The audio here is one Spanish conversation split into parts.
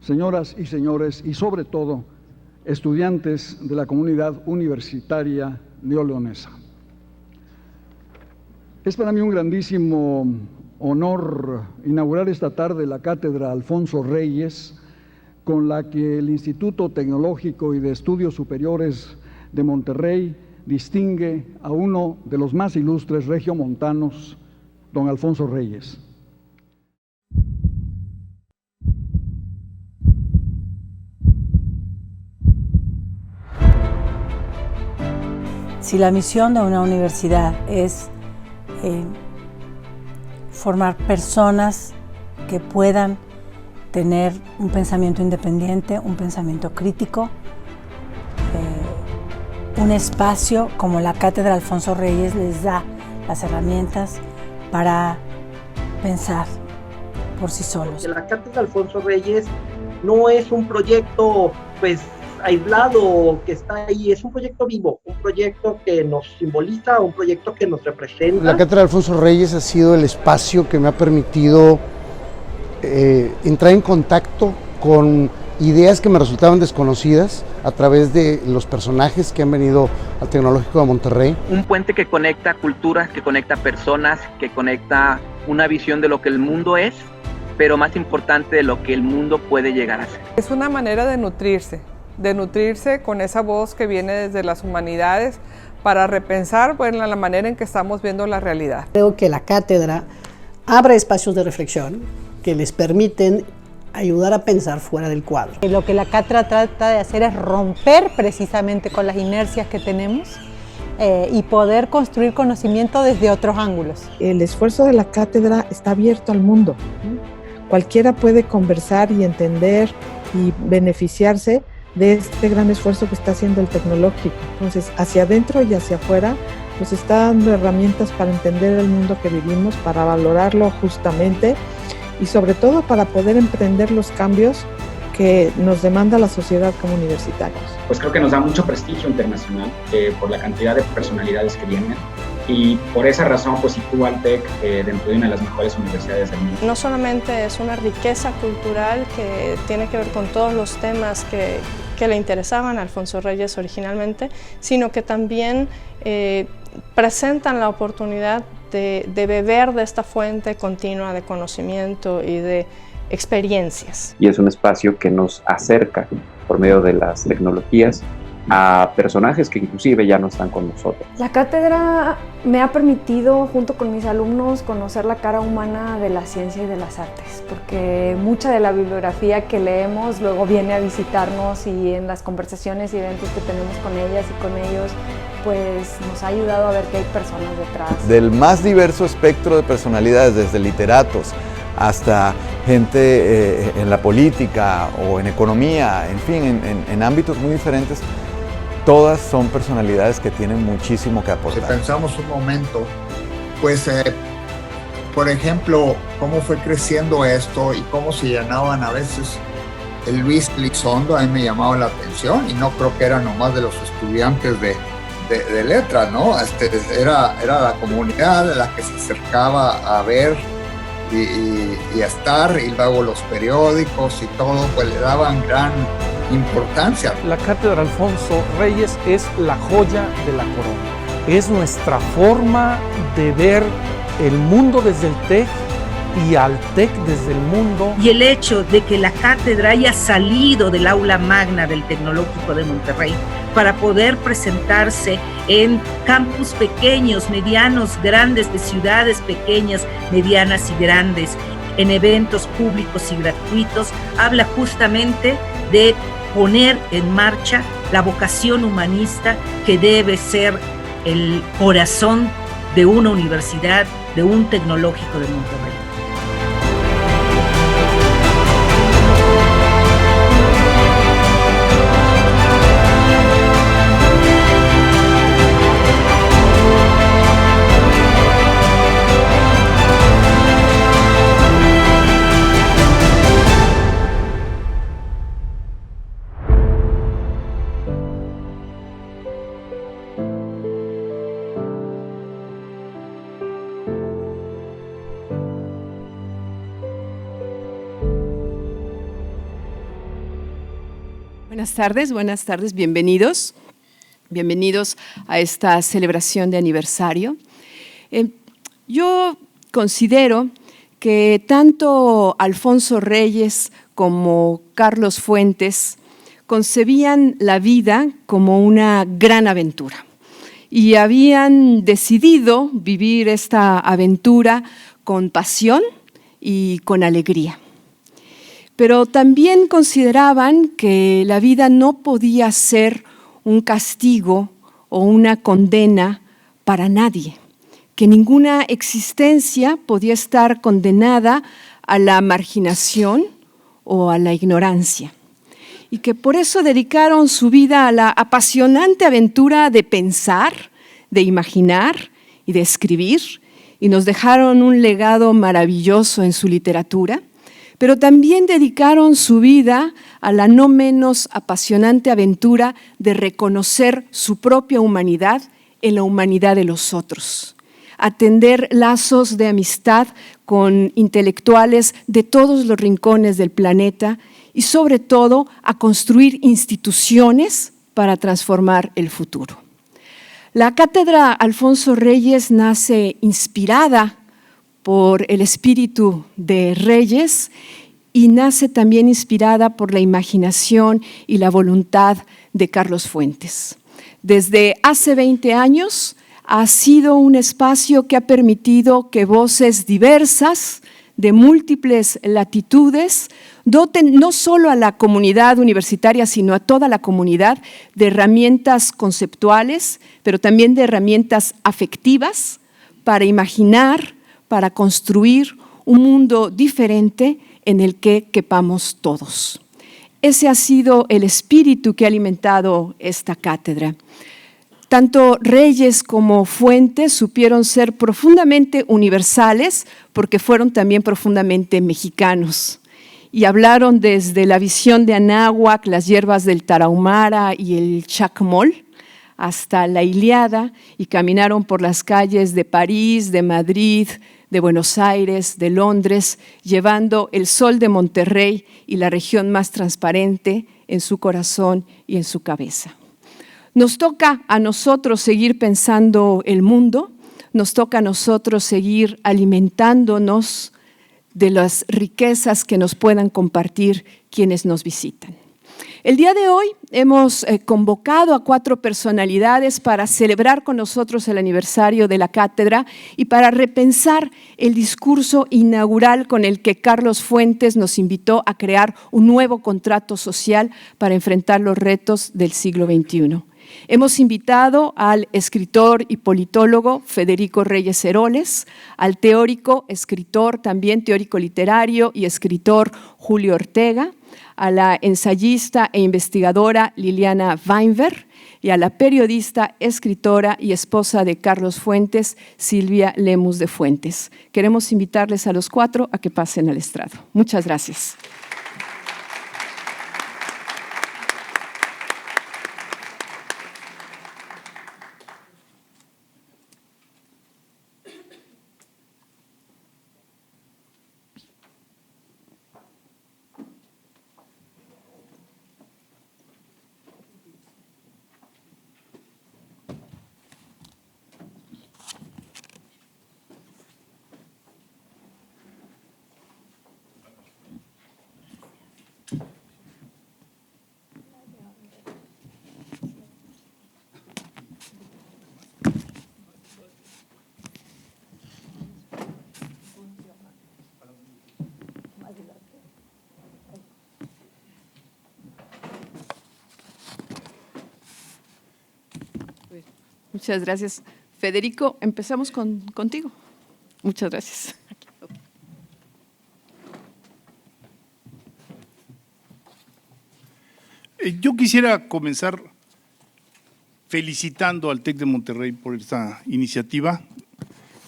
señoras y señores, y sobre todo, estudiantes de la comunidad universitaria neoleonesa. Es para mí un grandísimo honor inaugurar esta tarde la Cátedra Alfonso Reyes, con la que el Instituto Tecnológico y de Estudios Superiores de Monterrey distingue a uno de los más ilustres regiomontanos, don Alfonso Reyes. Si la misión de una universidad es formar personas que puedan tener un pensamiento independiente, un pensamiento crítico, un espacio como la Cátedra Alfonso Reyes les da las herramientas para pensar por sí solos. La Cátedra Alfonso Reyes no es un proyecto aislado que está ahí, es un proyecto vivo, un proyecto que nos simboliza, un proyecto que nos representa. La Cátedra Alfonso Reyes ha sido el espacio que me ha permitido entrar en contacto con ideas que me resultaban desconocidas a través de los personajes que han venido al Tecnológico de Monterrey. Un puente que conecta culturas, que conecta personas, que conecta una visión de lo que el mundo es, pero más importante de lo que el mundo puede llegar a ser. Es una manera de nutrirse con esa voz que viene desde las humanidades para repensar la manera en que estamos viendo la realidad. Creo que la cátedra abre espacios de reflexión que les permiten ayudar a pensar fuera del cuadro. Lo que la cátedra trata de hacer es romper precisamente con las inercias que tenemos y poder construir conocimiento desde otros ángulos. El esfuerzo de la cátedra está abierto al mundo. Cualquiera puede conversar y entender y beneficiarse de este gran esfuerzo que está haciendo el tecnológico. Entonces, hacia adentro y hacia afuera, nos está dando herramientas para entender el mundo que vivimos, para valorarlo justamente y sobre todo para poder emprender los cambios que nos demanda la sociedad como universitarios. Pues creo que nos da mucho prestigio internacional por la cantidad de personalidades que vienen y por esa razón pues sitúa al TEC dentro de una de las mejores universidades del mundo. No solamente es una riqueza cultural que tiene que ver con todos los temas que le interesaban a Alfonso Reyes originalmente, sino que también presentan la oportunidad de beber de esta fuente continua de conocimiento y de experiencias. Y es un espacio que nos acerca por medio de las tecnologías a personajes que inclusive ya no están con nosotros. La cátedra me ha permitido, junto con mis alumnos, conocer la cara humana de la ciencia y de las artes, porque mucha de la bibliografía que leemos luego viene a visitarnos y en las conversaciones y eventos que tenemos con ellas y con ellos, pues nos ha ayudado a ver que hay personas detrás. Del más diverso espectro de personalidades, desde literatos hasta gente en la política o en economía, en fin, en ámbitos muy diferentes, todas son personalidades que tienen muchísimo que aportar. Si pensamos un momento, pues, por ejemplo, cómo fue creciendo esto y cómo se llenaban a veces el Luis Elizondo, a mí me llamaba la atención y no creo que era nomás de los estudiantes de letras, ¿no? Era la comunidad la que se acercaba a ver y a estar, y luego los periódicos y todo, pues le daban gran importancia. La Cátedra Alfonso Reyes es la joya de la corona. Es nuestra forma de ver el mundo desde el TEC y al TEC desde el mundo. Y el hecho de que la cátedra haya salido del aula magna del Tecnológico de Monterrey para poder presentarse en campus pequeños, medianos, grandes, de ciudades pequeñas, medianas y grandes, en eventos públicos y gratuitos, habla justamente de poner en marcha la vocación humanista que debe ser el corazón de una universidad, de un tecnológico de Monterrey. Buenas tardes, bienvenidos. Bienvenidos a esta celebración de aniversario. Yo considero que tanto Alfonso Reyes como Carlos Fuentes concebían la vida como una gran aventura y habían decidido vivir esta aventura con pasión y con alegría. Pero también consideraban que la vida no podía ser un castigo o una condena para nadie, que ninguna existencia podía estar condenada a la marginación o a la ignorancia, y que por eso dedicaron su vida a la apasionante aventura de pensar, de imaginar y de escribir, y nos dejaron un legado maravilloso en su literatura, pero también dedicaron su vida a la no menos apasionante aventura de reconocer su propia humanidad en la humanidad de los otros, a tender lazos de amistad con intelectuales de todos los rincones del planeta y sobre todo a construir instituciones para transformar el futuro. La Cátedra Alfonso Reyes nace inspirada por el espíritu de Reyes y nace también inspirada por la imaginación y la voluntad de Carlos Fuentes. Desde hace 20 años ha sido un espacio que ha permitido que voces diversas, de múltiples latitudes, doten no solo a la comunidad universitaria, sino a toda la comunidad de herramientas conceptuales, pero también de herramientas afectivas para imaginar, para construir un mundo diferente en el que quepamos todos. Ese ha sido el espíritu que ha alimentado esta cátedra. Tanto Reyes como Fuentes supieron ser profundamente universales porque fueron también profundamente mexicanos y hablaron desde la visión de Anáhuac, las hierbas del Tarahumara y el Chacmol, hasta la Ilíada, y caminaron por las calles de París, de Madrid, de Buenos Aires, de Londres, llevando el sol de Monterrey y la región más transparente en su corazón y en su cabeza. Nos toca a nosotros seguir pensando el mundo, nos toca a nosotros seguir alimentándonos de las riquezas que nos puedan compartir quienes nos visitan. El día de hoy hemos convocado a 4 personalidades para celebrar con nosotros el aniversario de la cátedra y para repensar el discurso inaugural con el que Carlos Fuentes nos invitó a crear un nuevo contrato social para enfrentar los retos del siglo XXI. Hemos invitado al escritor y politólogo Federico Reyes Heroles, al teórico, escritor, también teórico literario y escritor Julio Ortega, a la ensayista e investigadora Liliana Weinberg y a la periodista, escritora y esposa de Carlos Fuentes, Silvia Lemus de Fuentes. Queremos invitarles a los 4 a que pasen al estrado. Muchas gracias. Muchas gracias. Federico, empezamos contigo. Muchas gracias. Yo quisiera comenzar felicitando al TEC de Monterrey por esta iniciativa.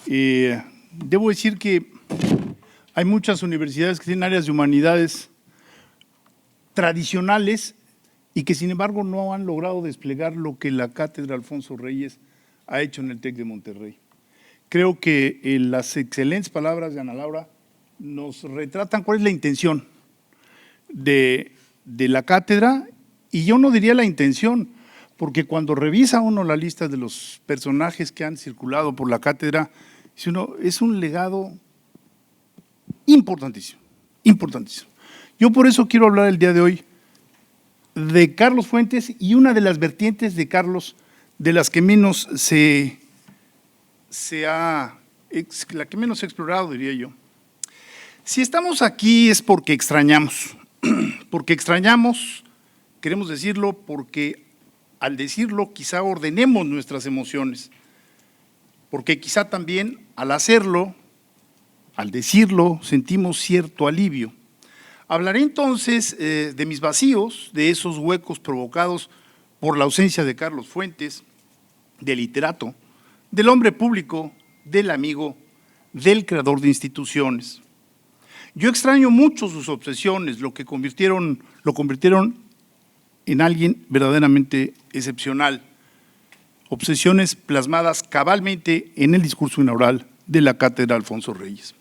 Debo decir que hay muchas universidades que tienen áreas de humanidades tradicionales y que sin embargo no han logrado desplegar lo que la Cátedra Alfonso Reyes ha hecho en el TEC de Monterrey. Creo que las excelentes palabras de Ana Laura nos retratan cuál es la intención de la cátedra Y yo no diría la intención, porque cuando revisa uno la lista de los personajes que han circulado por la cátedra, dice uno, es un legado importantísimo, importantísimo. Yo por eso quiero hablar el día de hoy de Carlos Fuentes y una de las vertientes de Carlos de las que menos la que menos he explorado, diría yo. Si estamos aquí es porque extrañamos, queremos decirlo porque al decirlo quizá ordenemos nuestras emociones, porque quizá también al hacerlo, al decirlo, sentimos cierto alivio. Hablaré entonces de mis vacíos, de esos huecos provocados por la ausencia de Carlos Fuentes, del literato, del hombre público, del amigo, del creador de instituciones. Yo extraño mucho sus obsesiones, lo convirtieron en alguien verdaderamente excepcional. Obsesiones plasmadas cabalmente en el discurso inaugural de la cátedra Alfonso Reyes.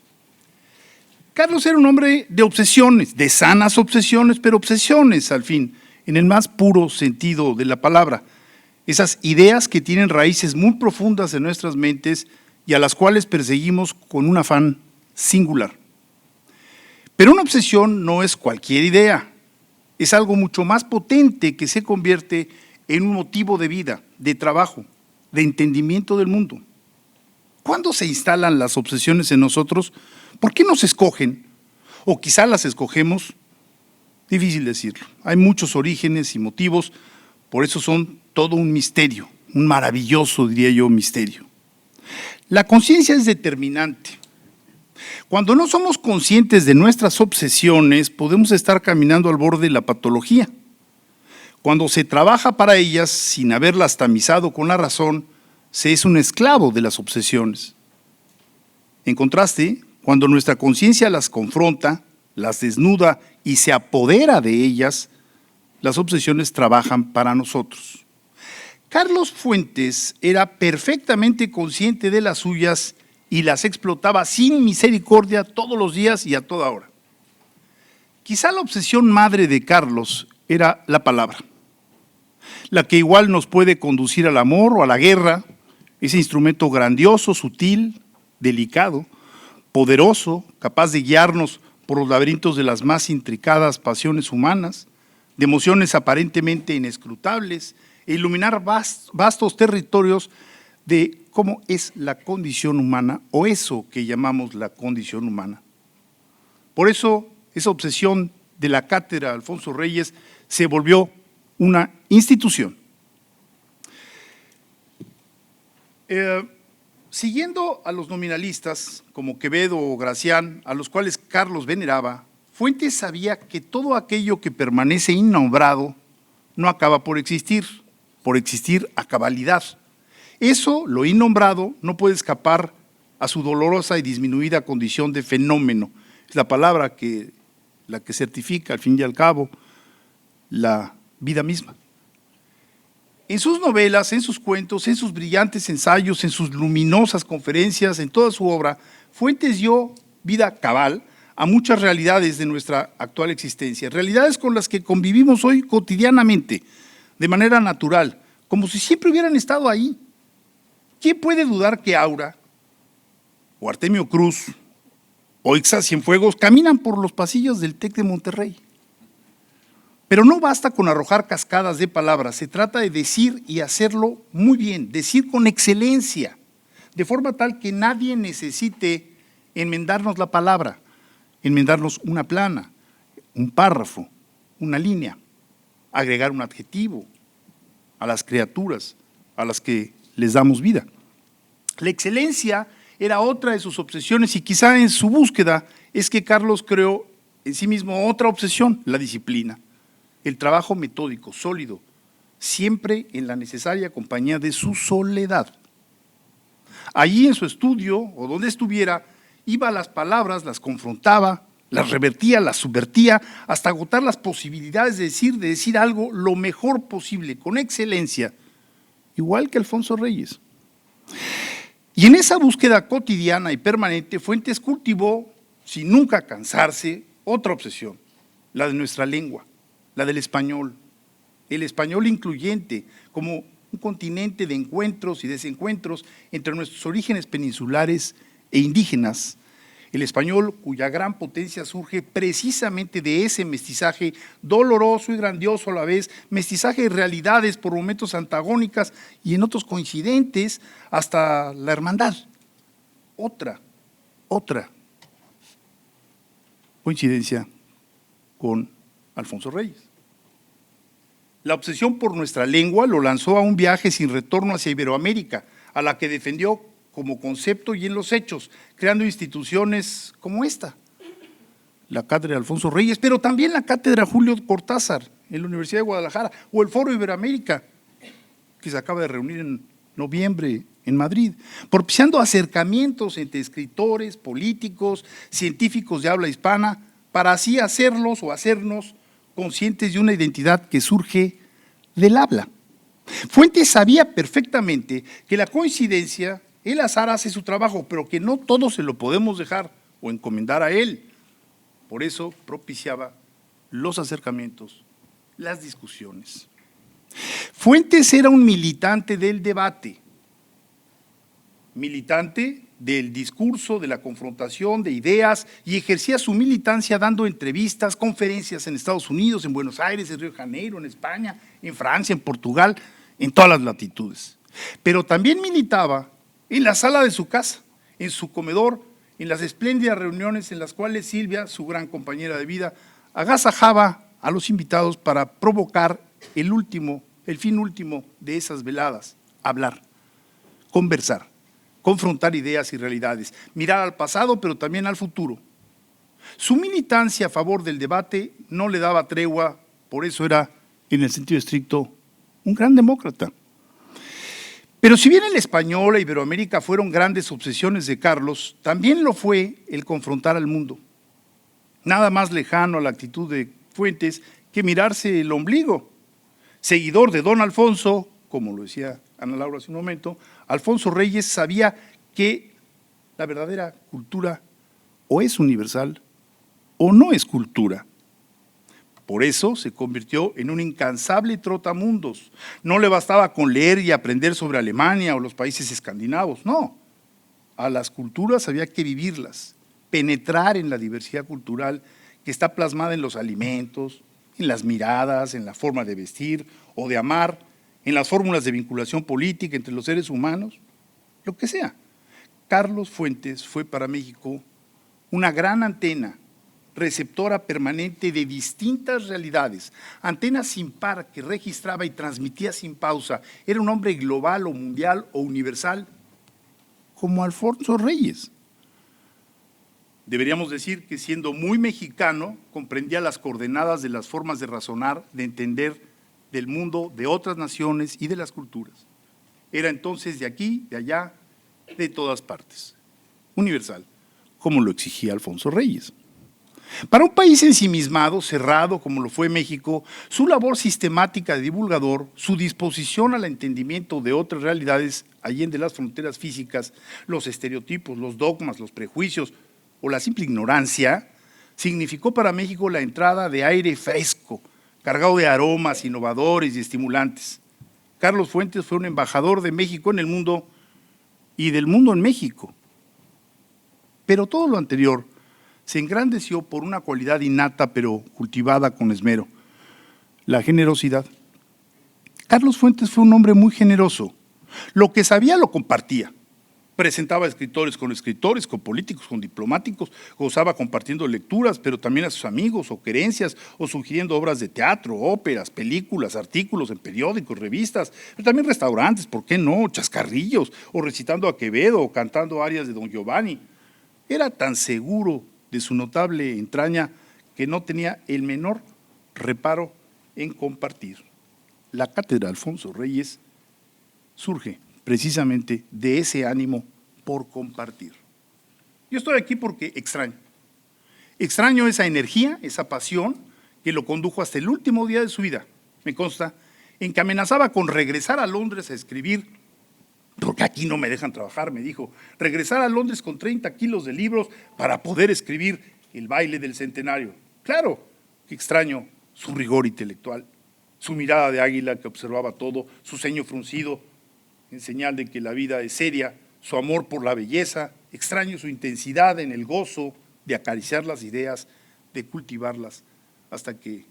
Carlos era un hombre de obsesiones, de sanas obsesiones, pero obsesiones al fin, en el más puro sentido de la palabra. Esas ideas que tienen raíces muy profundas en nuestras mentes y a las cuales perseguimos con un afán singular. Pero una obsesión no es cualquier idea, es algo mucho más potente que se convierte en un motivo de vida, de trabajo, de entendimiento del mundo. ¿Cuándo se instalan las obsesiones en nosotros? ¿Por qué nos escogen? O quizá las escogemos, difícil decirlo. Hay muchos orígenes y motivos, por eso son todo un misterio, un maravilloso, diría yo, misterio. La conciencia es determinante. Cuando no somos conscientes de nuestras obsesiones, podemos estar caminando al borde de la patología. Cuando se trabaja para ellas sin haberlas tamizado con la razón, se es un esclavo de las obsesiones. En contraste, cuando nuestra conciencia las confronta, las desnuda y se apodera de ellas, las obsesiones trabajan para nosotros. Carlos Fuentes era perfectamente consciente de las suyas y las explotaba sin misericordia todos los días y a toda hora. Quizá la obsesión madre de Carlos era la palabra, la que igual nos puede conducir al amor o a la guerra, ese instrumento grandioso, sutil, delicado, poderoso, capaz de guiarnos por los laberintos de las más intricadas pasiones humanas, de emociones aparentemente inescrutables, e iluminar vastos territorios de cómo es la condición humana o eso que llamamos la condición humana. Por eso, esa obsesión de la cátedra Alfonso Reyes se volvió una institución. Siguiendo a los nominalistas como Quevedo o Gracián, a los cuales Carlos veneraba, Fuentes sabía que todo aquello que permanece innombrado no acaba por existir a cabalidad. Eso, lo innombrado, no puede escapar a su dolorosa y disminuida condición de fenómeno. Es la palabra la que certifica, al fin y al cabo, la vida misma. En sus novelas, en sus cuentos, en sus brillantes ensayos, en sus luminosas conferencias, en toda su obra, Fuentes dio vida cabal a muchas realidades de nuestra actual existencia, realidades con las que convivimos hoy cotidianamente, de manera natural, como si siempre hubieran estado ahí. ¿Quién puede dudar que Aura, o Artemio Cruz, o Ixa Cienfuegos caminan por los pasillos del TEC de Monterrey? Pero no basta con arrojar cascadas de palabras, se trata de decir y hacerlo muy bien, decir con excelencia, de forma tal que nadie necesite enmendarnos la palabra, enmendarnos una plana, un párrafo, una línea, agregar un adjetivo a las criaturas a las que les damos vida. La excelencia era otra de sus obsesiones y quizá en su búsqueda es que Carlos creó en sí mismo otra obsesión, la disciplina, el trabajo metódico, sólido, siempre en la necesaria compañía de su soledad. Allí en su estudio o donde estuviera, iba a las palabras, las confrontaba, las revertía, las subvertía, hasta agotar las posibilidades de decir algo lo mejor posible, con excelencia, igual que Alfonso Reyes. Y en esa búsqueda cotidiana y permanente, Fuentes cultivó, sin nunca cansarse, otra obsesión, la de nuestra lengua, la del español, el español incluyente, como un continente de encuentros y desencuentros entre nuestros orígenes peninsulares e indígenas. El español cuya gran potencia surge precisamente de ese mestizaje doloroso y grandioso a la vez, mestizaje de realidades por momentos antagónicas y en otros coincidentes hasta la hermandad. Otra coincidencia con Alfonso Reyes. La obsesión por nuestra lengua lo lanzó a un viaje sin retorno hacia Iberoamérica, a la que defendió como concepto y en los hechos, creando instituciones como esta, la Cátedra Alfonso Reyes, pero también la Cátedra Julio Cortázar en la Universidad de Guadalajara, o el Foro Iberoamérica, que se acaba de reunir en noviembre en Madrid, propiciando acercamientos entre escritores, políticos, científicos de habla hispana, para así hacerlos o hacernos conscientes de una identidad que surge del habla. Fuentes sabía perfectamente que la coincidencia, el azar hace su trabajo, pero que no todo se lo podemos dejar o encomendar a él. Por eso propiciaba los acercamientos, las discusiones. Fuentes era un militante del debate, militante del discurso, de la confrontación de ideas, y ejercía su militancia dando entrevistas, conferencias en Estados Unidos, en Buenos Aires, en Río de Janeiro, en España, en Francia, en Portugal, en todas las latitudes. Pero también militaba en la sala de su casa, en su comedor, en las espléndidas reuniones en las cuales Silvia, su gran compañera de vida, agasajaba a los invitados para provocar el fin último de esas veladas: hablar, conversar, confrontar ideas y realidades, mirar al pasado pero también al futuro. Su militancia a favor del debate no le daba tregua, por eso era, en el sentido estricto, un gran demócrata. Pero si bien el español e Iberoamérica fueron grandes obsesiones de Carlos, también lo fue el confrontar al mundo. Nada más lejano a la actitud de Fuentes que mirarse el ombligo. Seguidor de don Alfonso, como lo decía Ana Laura hace un momento, Alfonso Reyes sabía que la verdadera cultura o es universal o no es cultura. Por eso se convirtió en un incansable trotamundos. No le bastaba con leer y aprender sobre Alemania o los países escandinavos, no. A las culturas había que vivirlas, penetrar en la diversidad cultural que está plasmada en los alimentos, en las miradas, en la forma de vestir o de amar, en las fórmulas de vinculación política entre los seres humanos, lo que sea. Carlos Fuentes fue para México una gran antena, receptora permanente de distintas realidades, antena sin par que registraba y transmitía sin pausa. Era un hombre global o mundial o universal, como Alfonso Reyes. Deberíamos decir que siendo muy mexicano, comprendía las coordenadas de las formas de razonar, de entender del mundo, de otras naciones y de las culturas. Era entonces de aquí, de allá, de todas partes. Universal, como lo exigía Alfonso Reyes. Para un país ensimismado, cerrado, como lo fue México, su labor sistemática de divulgador, su disposición al entendimiento de otras realidades allende las fronteras físicas, los estereotipos, los dogmas, los prejuicios o la simple ignorancia, significó para México la entrada de aire fresco, cargado de aromas innovadores y estimulantes. Carlos Fuentes fue un embajador de México en el mundo y del mundo en México. Pero todo lo anterior se engrandeció por una cualidad innata pero cultivada con esmero: la generosidad. Carlos Fuentes fue un hombre muy generoso. Lo que sabía lo compartía. Presentaba escritores, con políticos, con diplomáticos, gozaba compartiendo lecturas, pero también a sus amigos o querencias, o sugiriendo obras de teatro, óperas, películas, artículos en periódicos, revistas, pero también restaurantes, ¿por qué no?, chascarrillos, o recitando a Quevedo, o cantando arias de Don Giovanni. Era tan seguro de su notable entraña que no tenía el menor reparo en compartir. La cátedra Alfonso Reyes surge precisamente de ese ánimo por compartir. Yo estoy aquí porque extraño esa energía, esa pasión que lo condujo hasta el último día de su vida, me consta, en que amenazaba con regresar a Londres a escribir, porque aquí no me dejan trabajar, me dijo, regresar a Londres con 30 kilos de libros para poder escribir El baile del centenario. Claro que extraño su rigor intelectual, su mirada de águila que observaba todo, su ceño fruncido en señal de que la vida es seria, su amor por la belleza, extraño su intensidad en el gozo de acariciar las ideas, de cultivarlas hasta que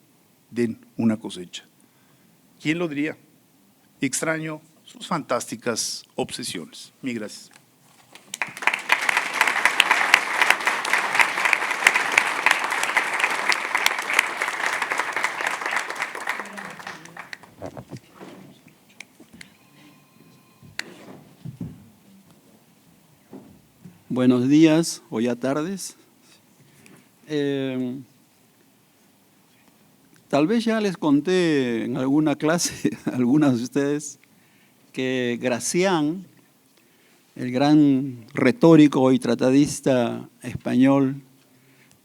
den una cosecha. ¿Quién lo diría? Extraño sus fantásticas obsesiones. Mil gracias. Buenos días o ya tardes. Tal vez ya les conté en alguna clase a algunos de ustedes que Gracián, el gran retórico y tratadista español,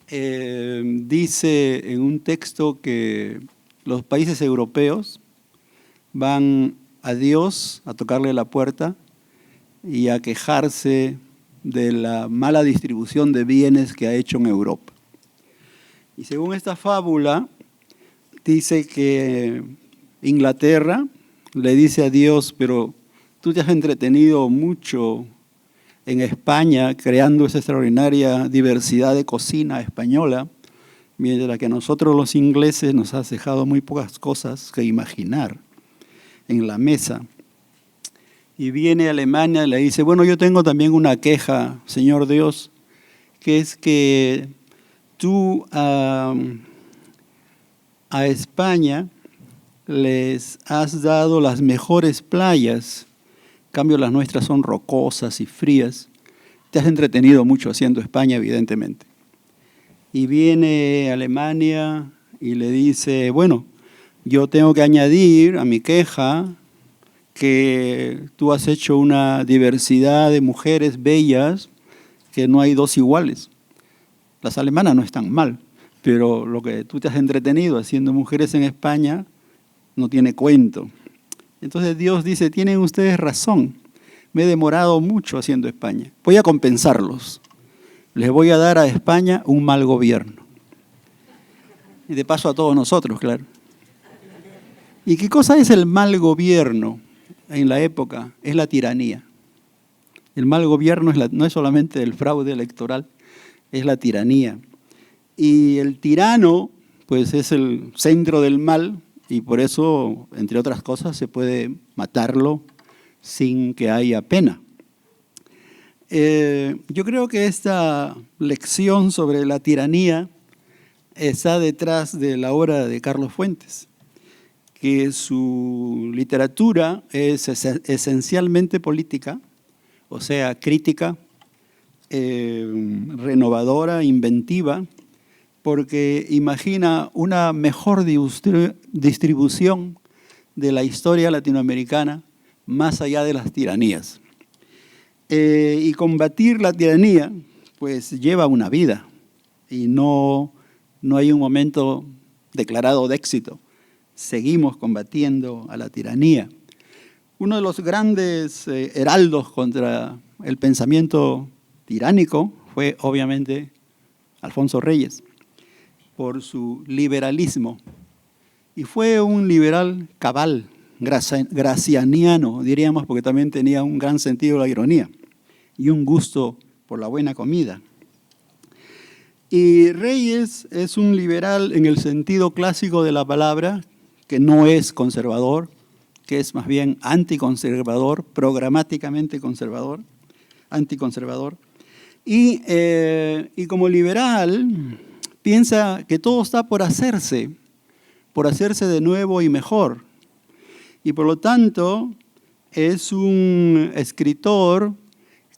dice en un texto que los países europeos van a Dios a tocarle la puerta y a quejarse de la mala distribución de bienes que ha hecho en Europa. Y según esta fábula, dice que Inglaterra le dice a Dios, pero tú te has entretenido mucho en España creando esa extraordinaria diversidad de cocina española, mientras que nosotros los ingleses nos has dejado muy pocas cosas que imaginar en la mesa. Y viene Alemania y le dice, bueno, yo tengo también una queja, Señor Dios, que es que tú a España les has dado las mejores playas, en cambio las nuestras son rocosas y frías. Te has entretenido mucho haciendo España, evidentemente. Y viene Alemania y le dice, bueno, yo tengo que añadir a mi queja que tú has hecho una diversidad de mujeres bellas que no hay dos iguales. Las alemanas no están mal, pero lo que tú te has entretenido haciendo mujeres en España no tiene cuento. Entonces Dios dice, tienen ustedes razón, me he demorado mucho haciendo España. Voy a compensarlos. Les voy a dar a España un mal gobierno. Y de paso a todos nosotros, claro. ¿Y qué cosa es el mal gobierno? En la época, es la tiranía. El mal gobierno no es solamente el fraude electoral, es la tiranía. Y el tirano, pues es el centro del mal, y por eso, entre otras cosas, se puede matarlo sin que haya pena. Yo creo que esta lección sobre la tiranía está detrás de la obra de Carlos Fuentes, que su literatura es esencialmente política, o sea, crítica, renovadora, inventiva, porque imagina una mejor distribución de la historia latinoamericana más allá de las tiranías. Y combatir la tiranía, pues lleva una vida, y no hay un momento declarado de éxito. Seguimos combatiendo a la tiranía. Uno de los grandes heraldos contra el pensamiento tiránico fue obviamente Alfonso Reyes, por su liberalismo. Y fue un liberal cabal, gracianiano, diríamos, porque también tenía un gran sentido de la ironía y un gusto por la buena comida. Y Reyes es un liberal en el sentido clásico de la palabra, que no es conservador, que es más bien anticonservador, programáticamente conservador, anticonservador. Y como liberal piensa que todo está por hacerse de nuevo y mejor. Y por lo tanto es un escritor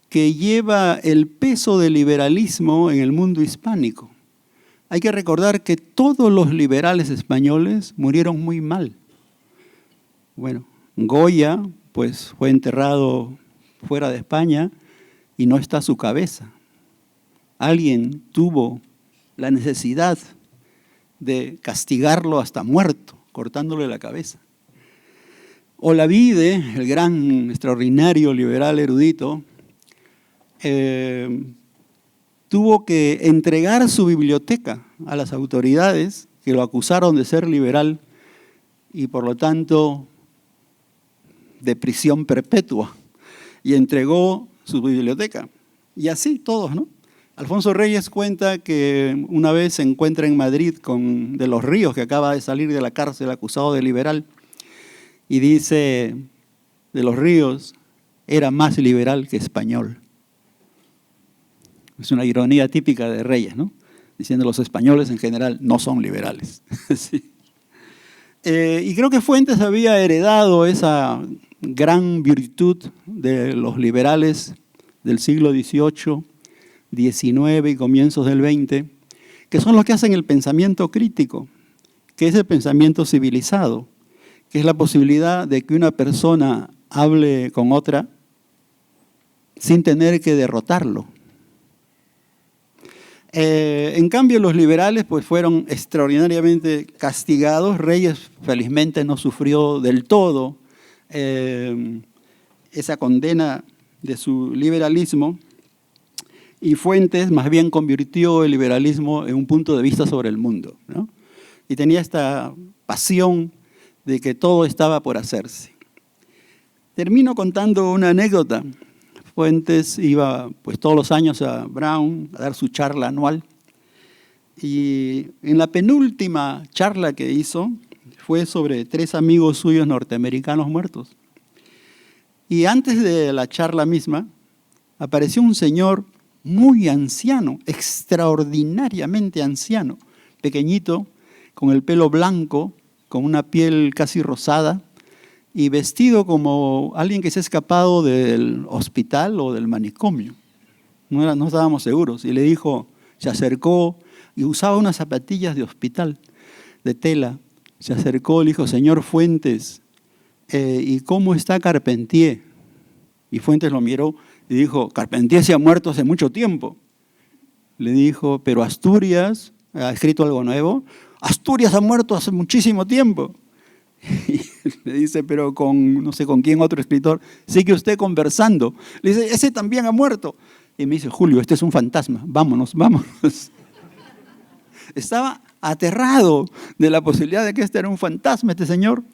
que lleva el peso del liberalismo en el mundo hispánico. Hay que recordar que todos los liberales españoles murieron muy mal. Bueno, Goya pues fue enterrado fuera de España y no está su cabeza. Alguien tuvo la necesidad de castigarlo hasta muerto, cortándole la cabeza. Olavide, el gran, extraordinario liberal erudito, tuvo que entregar su biblioteca a las autoridades que lo acusaron de ser liberal y por lo tanto de prisión perpetua, y entregó su biblioteca. Y así todos, ¿no? Alfonso Reyes cuenta que una vez se encuentra en Madrid con De los Ríos, que acaba de salir de la cárcel acusado de liberal, y dice, De los Ríos era más liberal que español. Es una ironía típica de Reyes, ¿no? Diciendo los españoles en general no son liberales. Sí. Y creo que Fuentes había heredado esa gran virtud de los liberales del siglo XVIII, XIX y comienzos del XX, que son los que hacen el pensamiento crítico, que es el pensamiento civilizado, que es la posibilidad de que una persona hable con otra sin tener que derrotarlo. En cambio, los liberales pues, fueron extraordinariamente castigados. Reyes, felizmente, no sufrió del todo esa condena de su liberalismo, y Fuentes más bien convirtió el liberalismo en un punto de vista sobre el mundo, ¿no? Y tenía esta pasión de que todo estaba por hacerse. Termino contando una anécdota. Fuentes iba pues, todos los años a Brown a dar su charla anual, y en la penúltima charla que hizo fue sobre 3 amigos suyos norteamericanos muertos. Y antes de la charla misma apareció un señor muy anciano, extraordinariamente anciano, pequeñito, con el pelo blanco, con una piel casi rosada, y vestido como alguien que se ha escapado del hospital o del manicomio. No estábamos seguros. Y le dijo, se acercó, y usaba unas zapatillas de hospital, de tela. Se acercó, le dijo, señor Fuentes, ¿y cómo está Carpentier? Y Fuentes lo miró y dijo, Carpentier se ha muerto hace mucho tiempo. Le dijo, pero Asturias ha escrito algo nuevo. Asturias ha muerto hace muchísimo tiempo. Y le dice, pero con, no sé con quién otro escritor, sigue usted conversando. Le dice, ese también ha muerto. Y me dice, Julio, este es un fantasma, vámonos, vámonos. Estaba aterrado de la posibilidad de que este era un fantasma, este señor.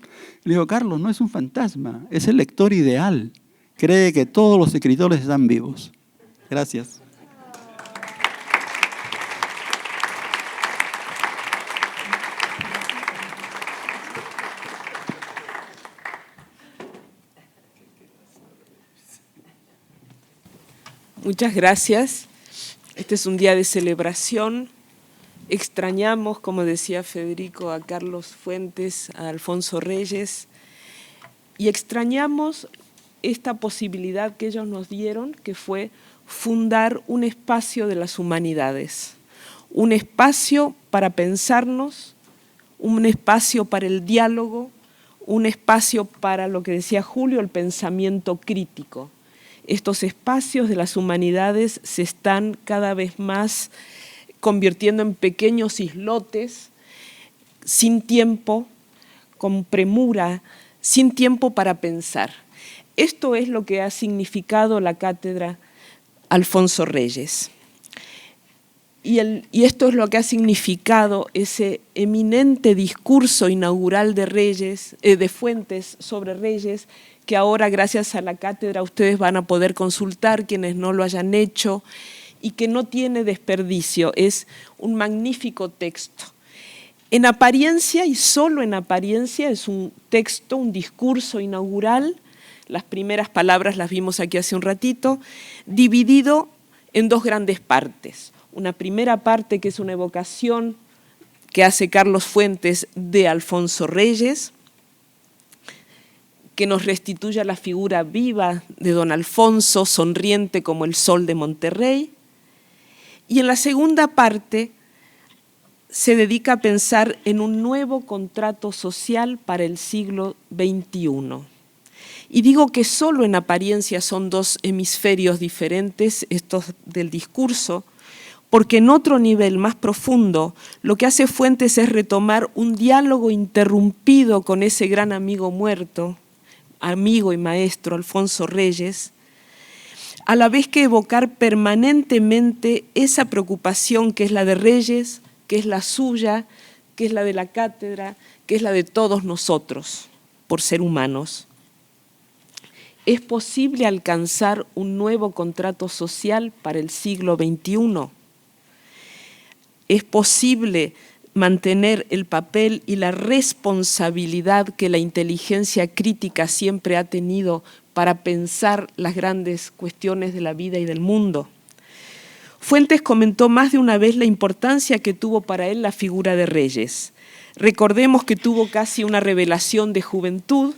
Le digo, Carlos, no es un fantasma, es el lector ideal. Cree que todos los escritores están vivos. Gracias. Muchas gracias. Este es un día de celebración. Extrañamos, como decía Federico, a Carlos Fuentes, a Alfonso Reyes, y extrañamos esta posibilidad que ellos nos dieron, que fue fundar un espacio de las humanidades, un espacio para pensarnos, un espacio para el diálogo, un espacio para lo que decía Julio, el pensamiento crítico. Estos espacios de las humanidades se están cada vez más convirtiendo en pequeños islotes, sin tiempo, con premura, sin tiempo para pensar. Esto es lo que ha significado la cátedra Alfonso Reyes. Y esto es lo que ha significado ese eminente discurso inaugural de Reyes, de Fuentes sobre Reyes, que ahora gracias a la cátedra ustedes van a poder consultar, quienes no lo hayan hecho, y que no tiene desperdicio, es un magnífico texto. En apariencia, y solo en apariencia, es un texto, un discurso inaugural, las primeras palabras las vimos aquí hace un ratito, dividido en 2 grandes partes. Una primera parte que es una evocación que hace Carlos Fuentes de Alfonso Reyes, que nos restituye la figura viva de don Alfonso, sonriente como el sol de Monterrey. Y en la segunda parte se dedica a pensar en un nuevo contrato social para el siglo XXI. Y digo que solo en apariencia son 2 hemisferios diferentes, estos del discurso, porque en otro nivel más profundo lo que hace Fuentes es retomar un diálogo interrumpido con ese gran amigo muerto, amigo y maestro Alfonso Reyes, a la vez que evocar permanentemente esa preocupación que es la de Reyes, que es la suya, que es la de la cátedra, que es la de todos nosotros, por ser humanos. ¿Es posible alcanzar un nuevo contrato social para el siglo XXI? ¿Es posible mantener el papel y la responsabilidad que la inteligencia crítica siempre ha tenido para pensar las grandes cuestiones de la vida y del mundo? Fuentes comentó más de una vez la importancia que tuvo para él la figura de Reyes. Recordemos que tuvo casi una revelación de juventud,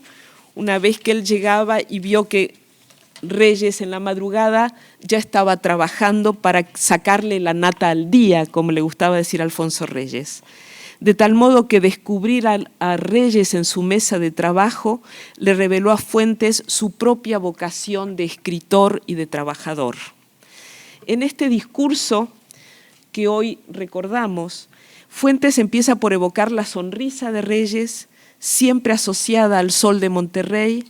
una vez que él llegaba y vio que Reyes en la madrugada ya estaba trabajando para sacarle la nata al día, como le gustaba decir a Alfonso Reyes. De tal modo que descubrir a Reyes en su mesa de trabajo le reveló a Fuentes su propia vocación de escritor y de trabajador. En este discurso que hoy recordamos, Fuentes empieza por evocar la sonrisa de Reyes, siempre asociada al sol de Monterrey,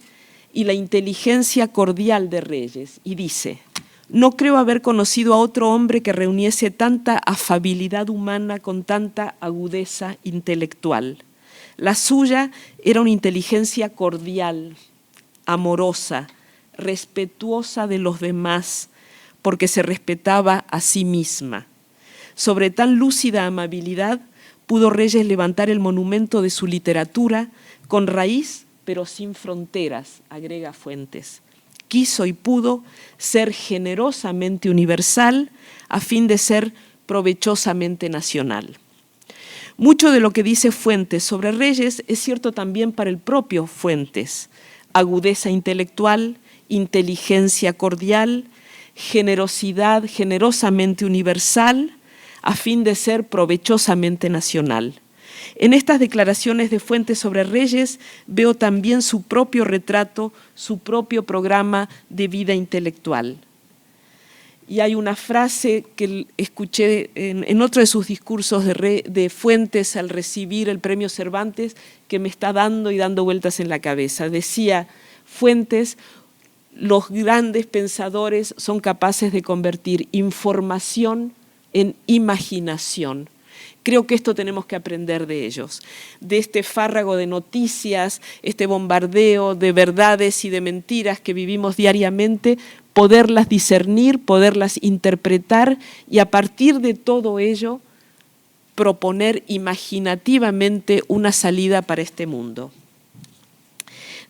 y la inteligencia cordial de Reyes, y dice: no creo haber conocido a otro hombre que reuniese tanta afabilidad humana con tanta agudeza intelectual. La suya era una inteligencia cordial, amorosa, respetuosa de los demás, porque se respetaba a sí misma. Sobre tan lúcida amabilidad pudo Reyes levantar el monumento de su literatura con raíz pero sin fronteras, agrega Fuentes. Quiso y pudo ser generosamente universal a fin de ser provechosamente nacional. Mucho de lo que dice Fuentes sobre Reyes es cierto también para el propio Fuentes. Agudeza intelectual, inteligencia cordial, generosidad generosamente universal a fin de ser provechosamente nacional. En estas declaraciones de Fuentes sobre Reyes veo también su propio retrato, su propio programa de vida intelectual. Y hay una frase que escuché en otro de sus discursos de Fuentes al recibir el premio Cervantes que me está dando y dando vueltas en la cabeza. Decía Fuentes: los grandes pensadores son capaces de convertir información en imaginación. Creo que esto tenemos que aprender de ellos, de este fárrago de noticias, este bombardeo de verdades y de mentiras que vivimos diariamente, poderlas discernir, poderlas interpretar y a partir de todo ello proponer imaginativamente una salida para este mundo.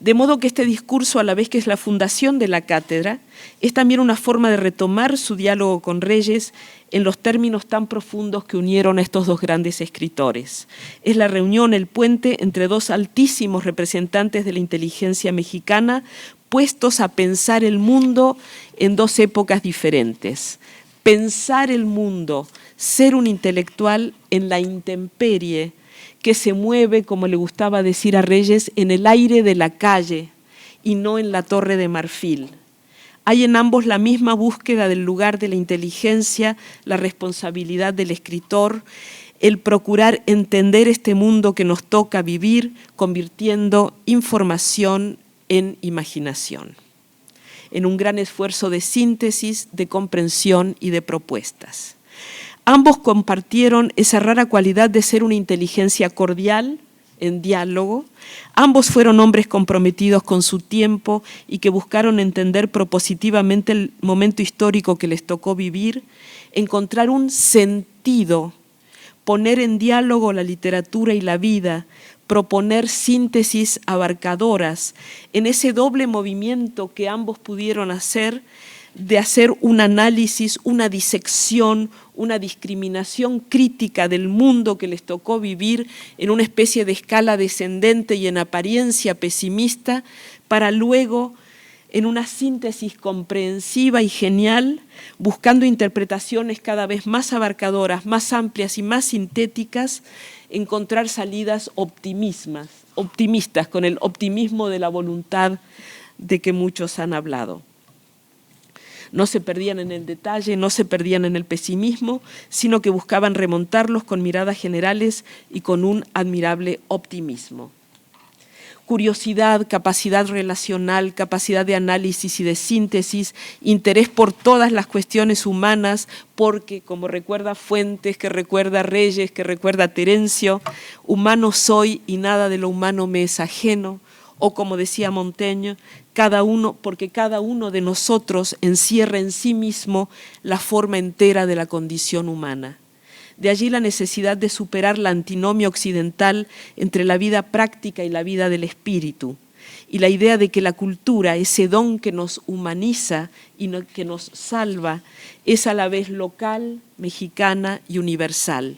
De modo que este discurso, a la vez que es la fundación de la cátedra, es también una forma de retomar su diálogo con Reyes en los términos tan profundos que unieron a estos dos grandes escritores. Es la reunión, el puente entre dos altísimos representantes de la inteligencia mexicana puestos a pensar el mundo en dos épocas diferentes. Pensar el mundo, ser un intelectual en la intemperie, que se mueve, como le gustaba decir a Reyes, en el aire de la calle y no en la Torre de Marfil. Hay en ambos la misma búsqueda del lugar de la inteligencia, la responsabilidad del escritor, el procurar entender este mundo que nos toca vivir, convirtiendo información en imaginación, en un gran esfuerzo de síntesis, de comprensión y de propuestas. Ambos compartieron esa rara cualidad de ser una inteligencia cordial, en diálogo. Ambos fueron hombres comprometidos con su tiempo y que buscaron entender propositivamente el momento histórico que les tocó vivir, encontrar un sentido, poner en diálogo la literatura y la vida, proponer síntesis abarcadoras en ese doble movimiento que ambos pudieron hacer, de hacer un análisis, una disección, una discriminación crítica del mundo que les tocó vivir en una especie de escala descendente y en apariencia pesimista, para luego, en una síntesis comprensiva y genial, buscando interpretaciones cada vez más abarcadoras, más amplias y más sintéticas, encontrar salidas optimistas, con el optimismo de la voluntad de que muchos han hablado. No se perdían en el detalle, no se perdían en el pesimismo, sino que buscaban remontarlos con miradas generales y con un admirable optimismo. curiosidad, capacidad relacional, capacidad de análisis y de síntesis, interés por todas las cuestiones humanas, porque, como recuerda Fuentes, que recuerda Reyes, que recuerda Terencio, humano soy y nada de lo humano me es ajeno, o como decía Montaigne, porque cada uno de nosotros encierra en sí mismo la forma entera de la condición humana. De allí la necesidad de superar la antinomia occidental entre la vida práctica y la vida del espíritu, y la idea de que la cultura, ese don que nos humaniza y que nos salva, es a la vez local, mexicana y universal,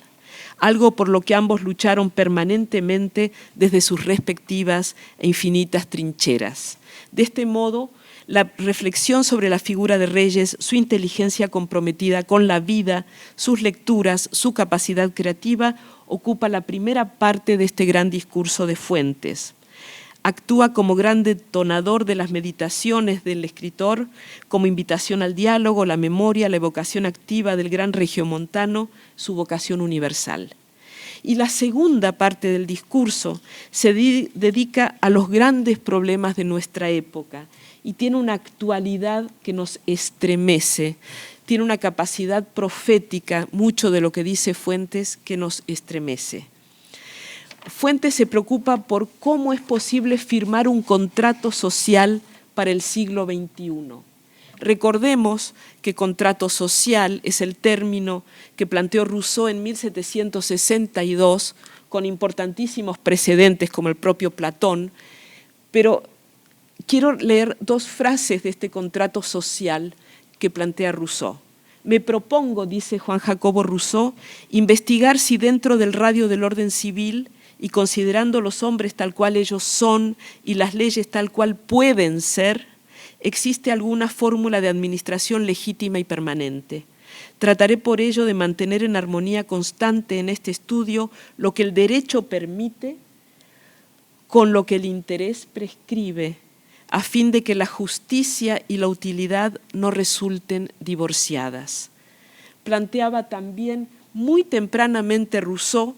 algo por lo que ambos lucharon permanentemente desde sus respectivas e infinitas trincheras. De este modo, la reflexión sobre la figura de Reyes, su inteligencia comprometida con la vida, sus lecturas, su capacidad creativa, ocupa la primera parte de este gran discurso de Fuentes. Actúa como gran detonador de las meditaciones del escritor, como invitación al diálogo, la memoria, la evocación activa del gran regiomontano, su vocación universal. Y la segunda parte del discurso se dedica a los grandes problemas de nuestra época, y tiene una actualidad que nos estremece, tiene una capacidad profética, mucho de lo que dice Fuentes, que nos estremece. Fuentes se preocupa por cómo es posible firmar un contrato social para el siglo XXI. Recordemos que contrato social es el término que planteó Rousseau en 1762, con importantísimos precedentes como el propio Platón, pero quiero leer dos frases de este contrato social que plantea Rousseau. Me propongo, dice Juan Jacobo Rousseau, investigar si dentro del radio del orden civil y considerando los hombres tal cual ellos son y las leyes tal cual pueden ser, existe alguna fórmula de administración legítima y permanente. Trataré por ello de mantener en armonía constante en este estudio lo que el derecho permite con lo que el interés prescribe, a fin de que la justicia y la utilidad no resulten divorciadas. Planteaba también muy tempranamente Rousseau: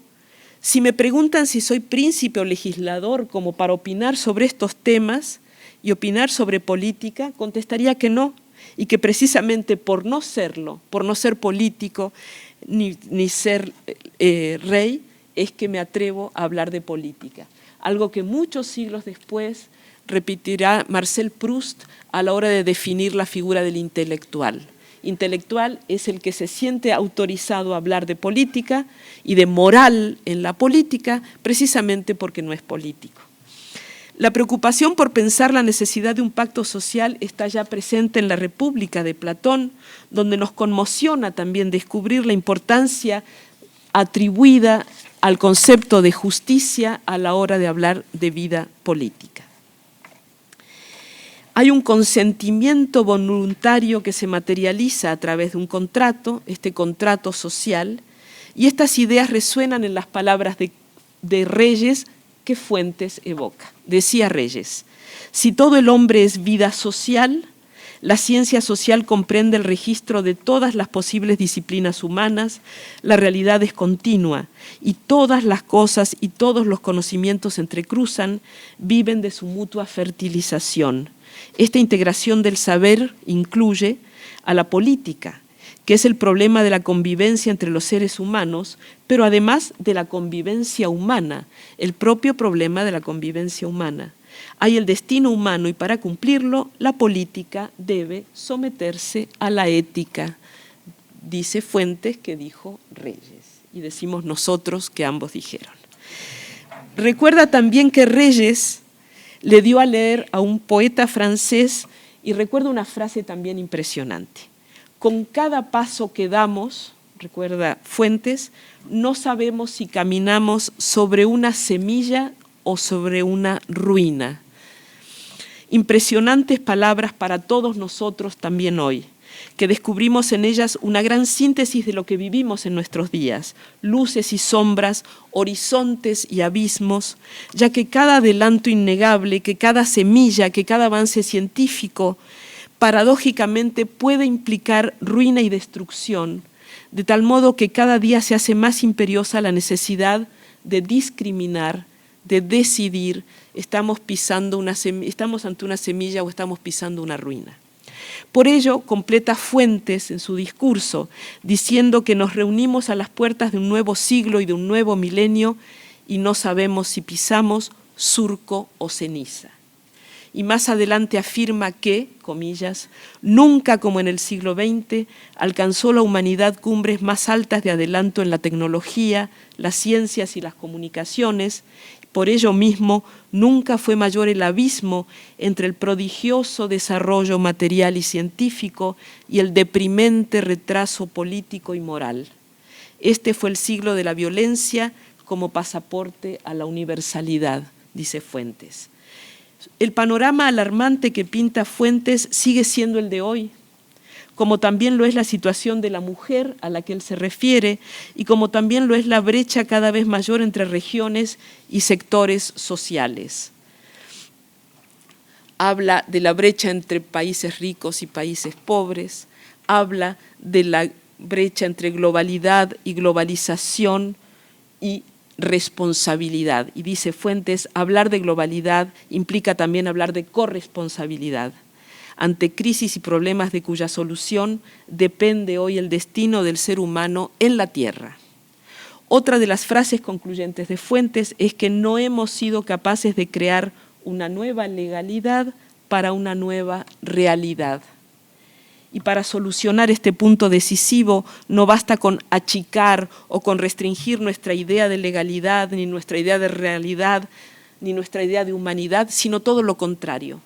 si me preguntan si soy príncipe o legislador como para opinar sobre estos temas y opinar sobre política, contestaría que no, y que precisamente por no serlo, por no ser político ni ser rey, es que me atrevo a hablar de política. Algo que muchos siglos después repetirá Marcel Proust a la hora de definir la figura del intelectual. Intelectual es el que se siente autorizado a hablar de política y de moral en la política, precisamente porque no es político. La preocupación por pensar la necesidad de un pacto social está ya presente en la República de Platón, donde nos conmociona también descubrir la importancia atribuida al concepto de justicia a la hora de hablar de vida política. Hay un consentimiento voluntario que se materializa a través de un contrato, este contrato social, y estas ideas resuenan en las palabras de Reyes que Fuentes evoca. Decía Reyes: si todo el hombre es vida social, la ciencia social comprende el registro de todas las posibles disciplinas humanas, la realidad es continua y todas las cosas y todos los conocimientos se entrecruzan, viven de su mutua fertilización. Esta integración del saber incluye a la política, que es el problema de la convivencia entre los seres humanos, pero además de la convivencia humana, el propio problema de la convivencia humana. Hay el destino humano y para cumplirlo la política debe someterse a la ética, dice Fuentes, que dijo Reyes, y decimos nosotros que ambos dijeron. Recuerda también que Reyes le dio a leer a un poeta francés, y recuerda una frase también impresionante: con cada paso que damos, recuerda Fuentes, no sabemos si caminamos sobre una semilla o sobre una ruina. Impresionantes palabras para todos nosotros también hoy, que descubrimos en ellas una gran síntesis de lo que vivimos en nuestros días, luces y sombras, horizontes y abismos, ya que cada adelanto innegable, que cada semilla, que cada avance científico, paradójicamente puede implicar ruina y destrucción, de tal modo que cada día se hace más imperiosa la necesidad de discriminar, de decidir, estamos ante una semilla o estamos pisando una ruina. Por ello, completa Fuentes en su discurso, diciendo que nos reunimos a las puertas de un nuevo siglo y de un nuevo milenio y no sabemos si pisamos surco o ceniza. Y más adelante afirma que, comillas, nunca como en el siglo XX alcanzó la humanidad cumbres más altas de adelanto en la tecnología, las ciencias y las comunicaciones. Por ello mismo, nunca fue mayor el abismo entre el prodigioso desarrollo material y científico y el deprimente retraso político y moral. Este fue el siglo de la violencia como pasaporte a la universalidad, dice Fuentes. El panorama alarmante que pinta Fuentes sigue siendo el de hoy, como también lo es la situación de la mujer a la que él se refiere y como también lo es la brecha cada vez mayor entre regiones y sectores sociales. Habla de la brecha entre países ricos y países pobres, habla de la brecha entre globalidad y globalización y responsabilidad. Y dice Fuentes, hablar de globalidad implica también hablar de corresponsabilidad. Ante crisis y problemas de cuya solución depende hoy el destino del ser humano en la Tierra. Otra de las frases concluyentes de Fuentes es que no hemos sido capaces de crear una nueva legalidad para una nueva realidad. Y para solucionar este punto decisivo no basta con achicar o con restringir nuestra idea de legalidad, ni nuestra idea de realidad, ni nuestra idea de humanidad, sino todo lo contrario.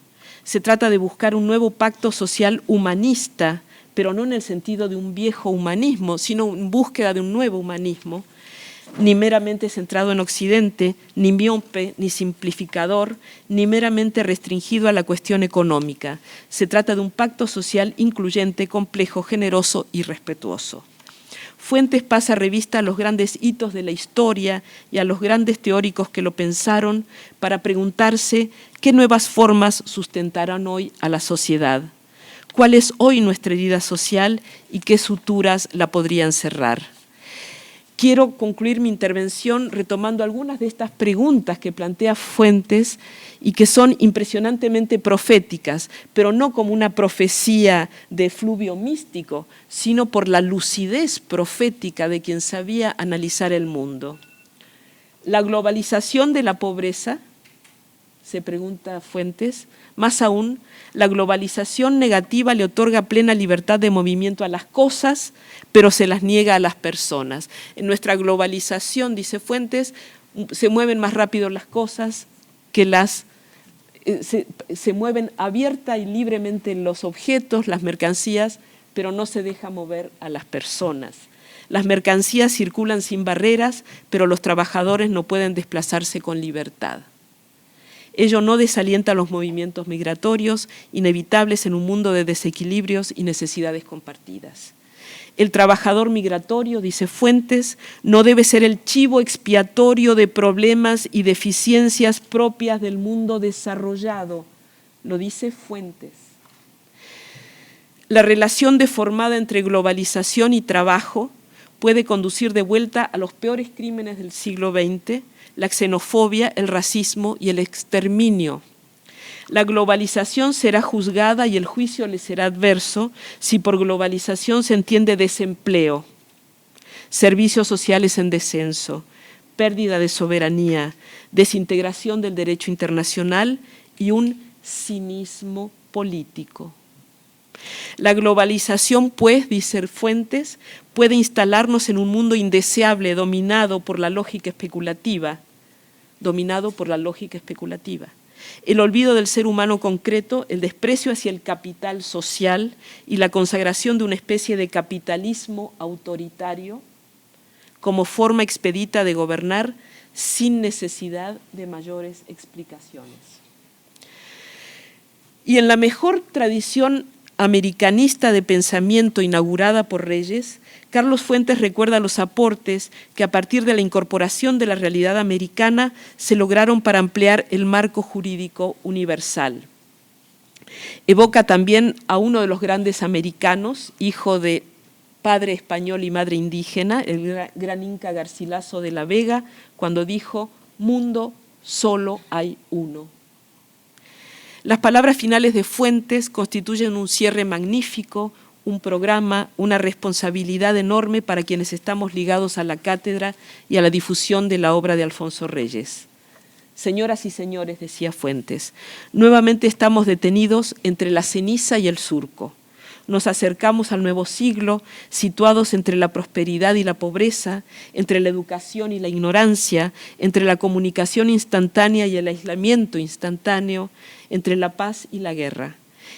Se trata de buscar un nuevo pacto social humanista, pero no en el sentido de un viejo humanismo, sino en búsqueda de un nuevo humanismo, ni meramente centrado en Occidente, ni miope, ni simplificador, ni meramente restringido a la cuestión económica. Se trata de un pacto social incluyente, complejo, generoso y respetuoso. Fuentes pasa revista a los grandes hitos de la historia y a los grandes teóricos que lo pensaron para preguntarse qué nuevas formas sustentarán hoy a la sociedad, cuál es hoy nuestra herida social y qué suturas la podrían cerrar. Quiero concluir mi intervención retomando algunas de estas preguntas que plantea Fuentes y que son impresionantemente proféticas, pero no como una profecía de efluvio místico, sino por la lucidez profética de quien sabía analizar el mundo. ¿La globalización de la pobreza? Se pregunta Fuentes. Más aún, la globalización negativa le otorga plena libertad de movimiento a las cosas, pero se las niega a las personas. En nuestra globalización, dice Fuentes, se mueven más rápido las cosas que se mueven abierta y libremente los objetos, las mercancías, pero no se deja mover a las personas. Las mercancías circulan sin barreras, pero los trabajadores no pueden desplazarse con libertad. Ello no desalienta los movimientos migratorios, inevitables en un mundo de desequilibrios y necesidades compartidas. El trabajador migratorio, dice Fuentes, no debe ser el chivo expiatorio de problemas y deficiencias propias del mundo desarrollado, lo dice Fuentes. La relación deformada entre globalización y trabajo puede conducir de vuelta a los peores crímenes del siglo XX, la xenofobia, el racismo y el exterminio. La globalización será juzgada y el juicio le será adverso si por globalización se entiende desempleo, servicios sociales en descenso, pérdida de soberanía, desintegración del derecho internacional y un cinismo político. La globalización, pues, dice Fuentes, puede instalarnos en un mundo indeseable dominado por la lógica especulativa, el olvido del ser humano concreto, el desprecio hacia el capital social y la consagración de una especie de capitalismo autoritario como forma expedita de gobernar sin necesidad de mayores explicaciones. Y en la mejor tradición americanista de pensamiento inaugurada por Reyes, Carlos Fuentes recuerda los aportes que a partir de la incorporación de la realidad americana se lograron para ampliar el marco jurídico universal. Evoca también a uno de los grandes americanos, hijo de padre español y madre indígena, el gran Inca Garcilaso de la Vega, cuando dijo: mundo, solo hay uno. Las palabras finales de Fuentes constituyen un cierre magnífico, un programa, una responsabilidad enorme para quienes estamos ligados a la cátedra y a la difusión de la obra de Alfonso Reyes. Señoras y señores, decía Fuentes, nuevamente estamos detenidos entre la ceniza y el surco. Nos acercamos al nuevo siglo, situados entre la prosperidad y la pobreza, entre la educación y la ignorancia, entre la comunicación instantánea y el aislamiento instantáneo, entre la paz y la guerra.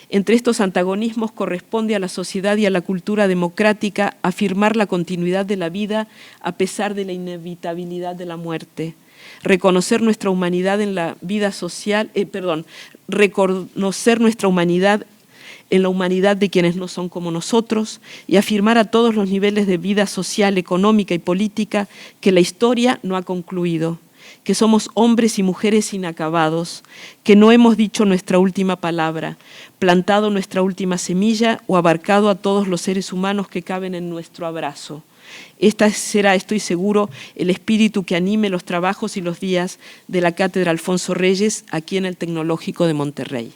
Entre estos antagonismos corresponde a la sociedad y a la cultura democrática afirmar la continuidad de la vida a pesar de la inevitabilidad de la muerte. Reconocer nuestra humanidad en la vida social, reconocer nuestra humanidad en la humanidad de quienes no son como nosotros y afirmar a todos los niveles de vida social, económica y política que la historia no ha concluido, que somos hombres y mujeres inacabados, que no hemos dicho nuestra última palabra, plantado nuestra última semilla o abarcado a todos los seres humanos que caben en nuestro abrazo. Esta será, estoy seguro, el espíritu que anime los trabajos y los días de la Cátedra Alfonso Reyes aquí en el Tecnológico de Monterrey.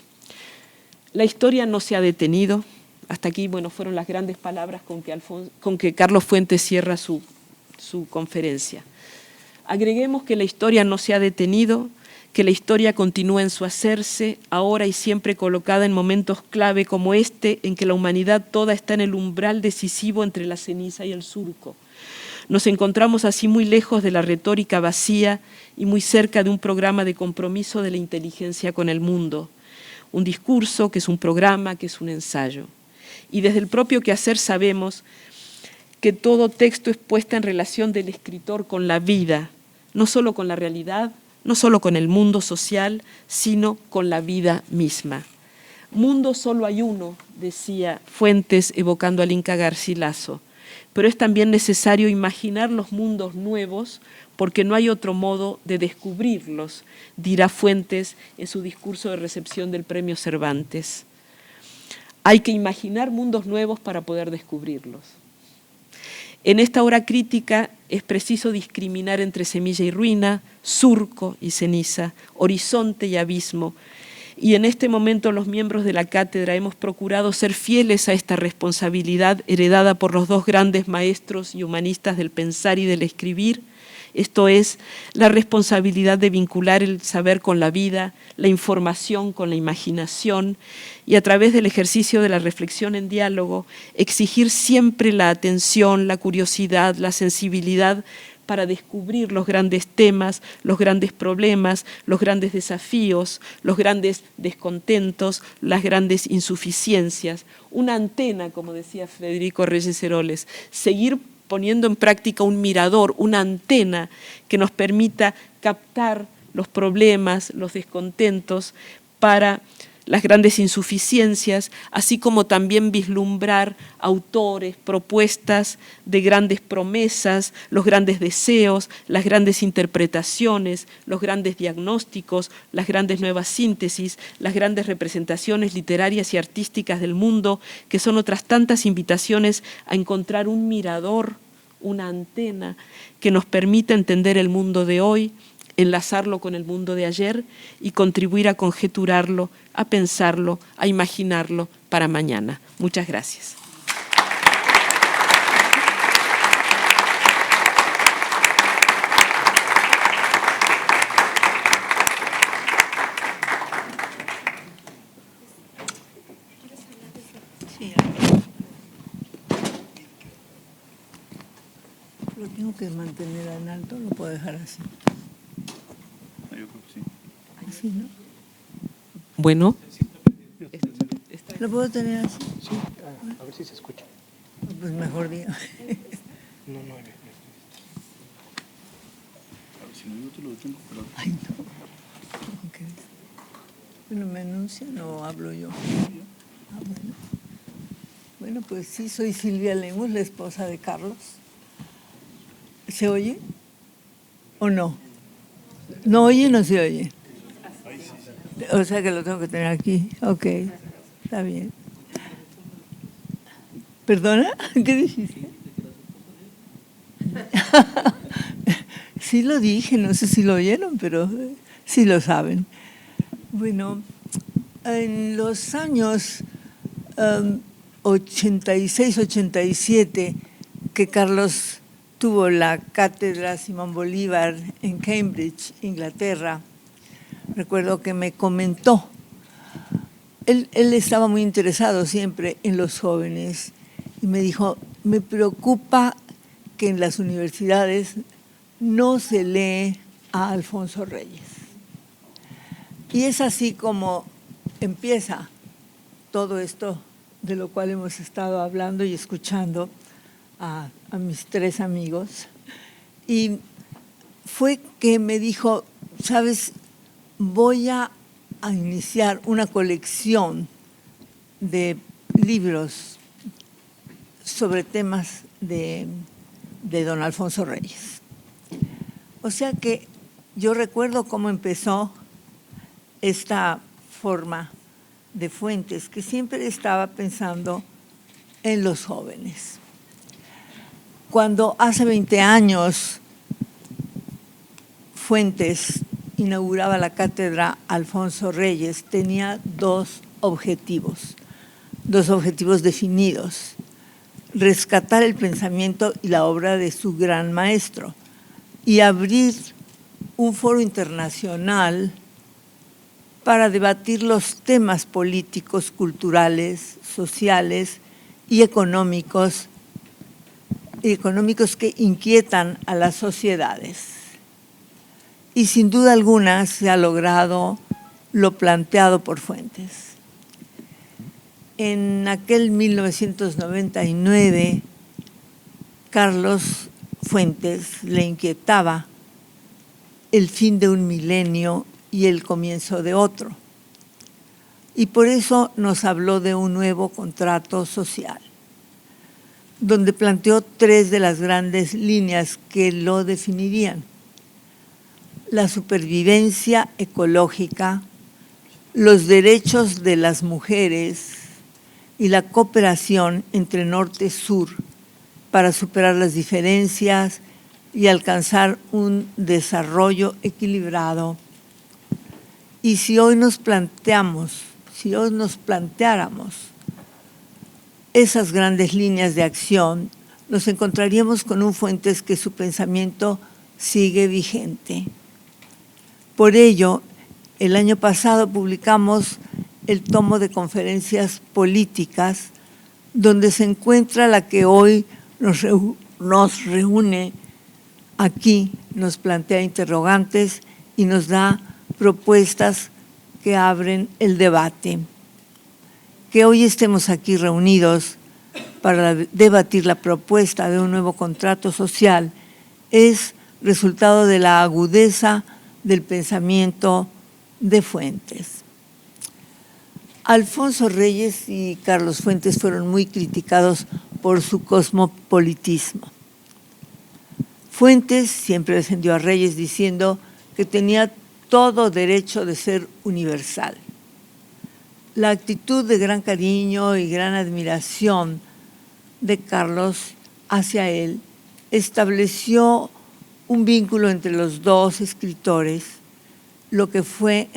La historia no se ha detenido. Hasta aquí, bueno, fueron las grandes palabras con que Carlos Fuentes cierra su conferencia. Agreguemos que la historia no se ha detenido, que la historia continúa en su hacerse, ahora y siempre colocada en momentos clave como este, en que la humanidad toda está en el umbral decisivo entre la ceniza y el surco. Nos encontramos así muy lejos de la retórica vacía y muy cerca de un programa de compromiso de la inteligencia con el mundo. Un discurso que es un programa, que es un ensayo. Y desde el propio quehacer sabemos que todo texto es puesta en relación del escritor con la vida, no solo con la realidad, no solo con el mundo social, sino con la vida misma. Mundo solo hay uno, decía Fuentes evocando al Inca Garcilaso, pero es también necesario imaginar los mundos nuevos porque no hay otro modo de descubrirlos, dirá Fuentes en su discurso de recepción del Premio Cervantes. Hay que imaginar mundos nuevos para poder descubrirlos. En esta hora crítica es preciso discriminar entre semilla y ruina, surco y ceniza, horizonte y abismo. Y en este momento los miembros de la cátedra hemos procurado ser fieles a esta responsabilidad heredada por los dos grandes maestros y humanistas del pensar y del escribir. Esto es, la responsabilidad de vincular el saber con la vida, la información con la imaginación y a través del ejercicio de la reflexión en diálogo, exigir siempre la atención, la curiosidad, la sensibilidad para descubrir los grandes temas, los grandes problemas, los grandes desafíos, los grandes descontentos, las grandes insuficiencias. Una antena, como decía Federico Reyes Heroles, seguir poniendo en práctica un mirador, una antena que nos permita captar los problemas, los descontentos para las grandes insuficiencias, así como también vislumbrar autores, propuestas de grandes promesas, los grandes deseos, las grandes interpretaciones, los grandes diagnósticos, las grandes nuevas síntesis, las grandes representaciones literarias y artísticas del mundo, que son otras tantas invitaciones a encontrar un mirador, una antena que nos permita entender el mundo de hoy, enlazarlo con el mundo de ayer y contribuir a conjeturarlo, a pensarlo, a imaginarlo para mañana. Muchas gracias. Lo tengo que mantener en alto, lo puedo dejar así. Yo creo que sí. Así, ¿no? Bueno. ¿Lo puedo tener así? Sí, a ver si se escucha. Pues mejor diga. No. A ver, si no, yo te lo detengo, pero... Ay, no. ¿Cómo crees? Bueno, ¿me anuncian o hablo yo? Ah, bueno. Bueno, pues sí, soy Silvia Lemus, la esposa de Carlos. ¿Se oye? ¿O no? ¿No oye o no se oye? O sea que lo tengo que tener aquí. Ok, está bien. ¿Perdona? ¿Qué dijiste? Sí lo dije, no sé si lo oyeron, pero sí lo saben. Bueno, en los años 86-87, que Carlos tuvo la cátedra Simón Bolívar en Cambridge, Inglaterra, recuerdo que me comentó, él estaba muy interesado siempre en los jóvenes y me dijo, me preocupa que en las universidades no se lee a Alfonso Reyes. Y es así como empieza todo esto de lo cual hemos estado hablando y escuchando a mis tres amigos. Y fue que me dijo, ¿sabes? Voy a iniciar una colección de libros sobre temas de don Alfonso Reyes. O sea que yo recuerdo cómo empezó esta forma de Fuentes, que siempre estaba pensando en los jóvenes. Cuando hace 20 años Fuentes inauguraba la cátedra Alfonso Reyes, tenía dos objetivos definidos: rescatar el pensamiento y la obra de su gran maestro y abrir un foro internacional para debatir los temas políticos, culturales, sociales y económicos que inquietan a las sociedades. Y sin duda alguna se ha logrado lo planteado por Fuentes. En aquel 1999, Carlos Fuentes le inquietaba el fin de un milenio y el comienzo de otro. Y por eso nos habló de un nuevo contrato social, donde planteó tres de las grandes líneas que lo definirían: la supervivencia ecológica, los derechos de las mujeres y la cooperación entre norte y sur para superar las diferencias y alcanzar un desarrollo equilibrado. Y si hoy nos planteáramos esas grandes líneas de acción, nos encontraríamos con un Fuentes que su pensamiento sigue vigente. Por ello, el año pasado publicamos el tomo de conferencias políticas, donde se encuentra la que hoy nos reúne aquí, nos plantea interrogantes y nos da propuestas que abren el debate. Que hoy estemos aquí reunidos para debatir la propuesta de un nuevo contrato social es resultado de la agudeza del pensamiento de Fuentes. Alfonso Reyes y Carlos Fuentes fueron muy criticados por su cosmopolitismo. Fuentes siempre defendió a Reyes diciendo que tenía todo derecho de ser universal. La actitud de gran cariño y gran admiración de Carlos hacia él estableció un vínculo entre los dos escritores, lo que fue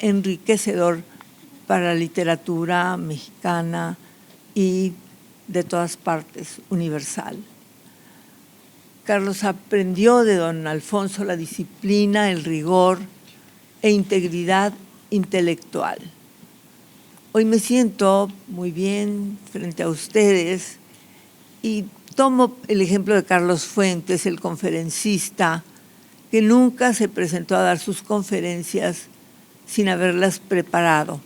enriquecedor para la literatura mexicana y de todas partes, universal. Carlos aprendió de don Alfonso la disciplina, el rigor e integridad intelectual. Hoy me siento muy bien frente a ustedes y tomo el ejemplo de Carlos Fuentes, el conferencista, que nunca se presentó a dar sus conferencias sin haberlas preparado.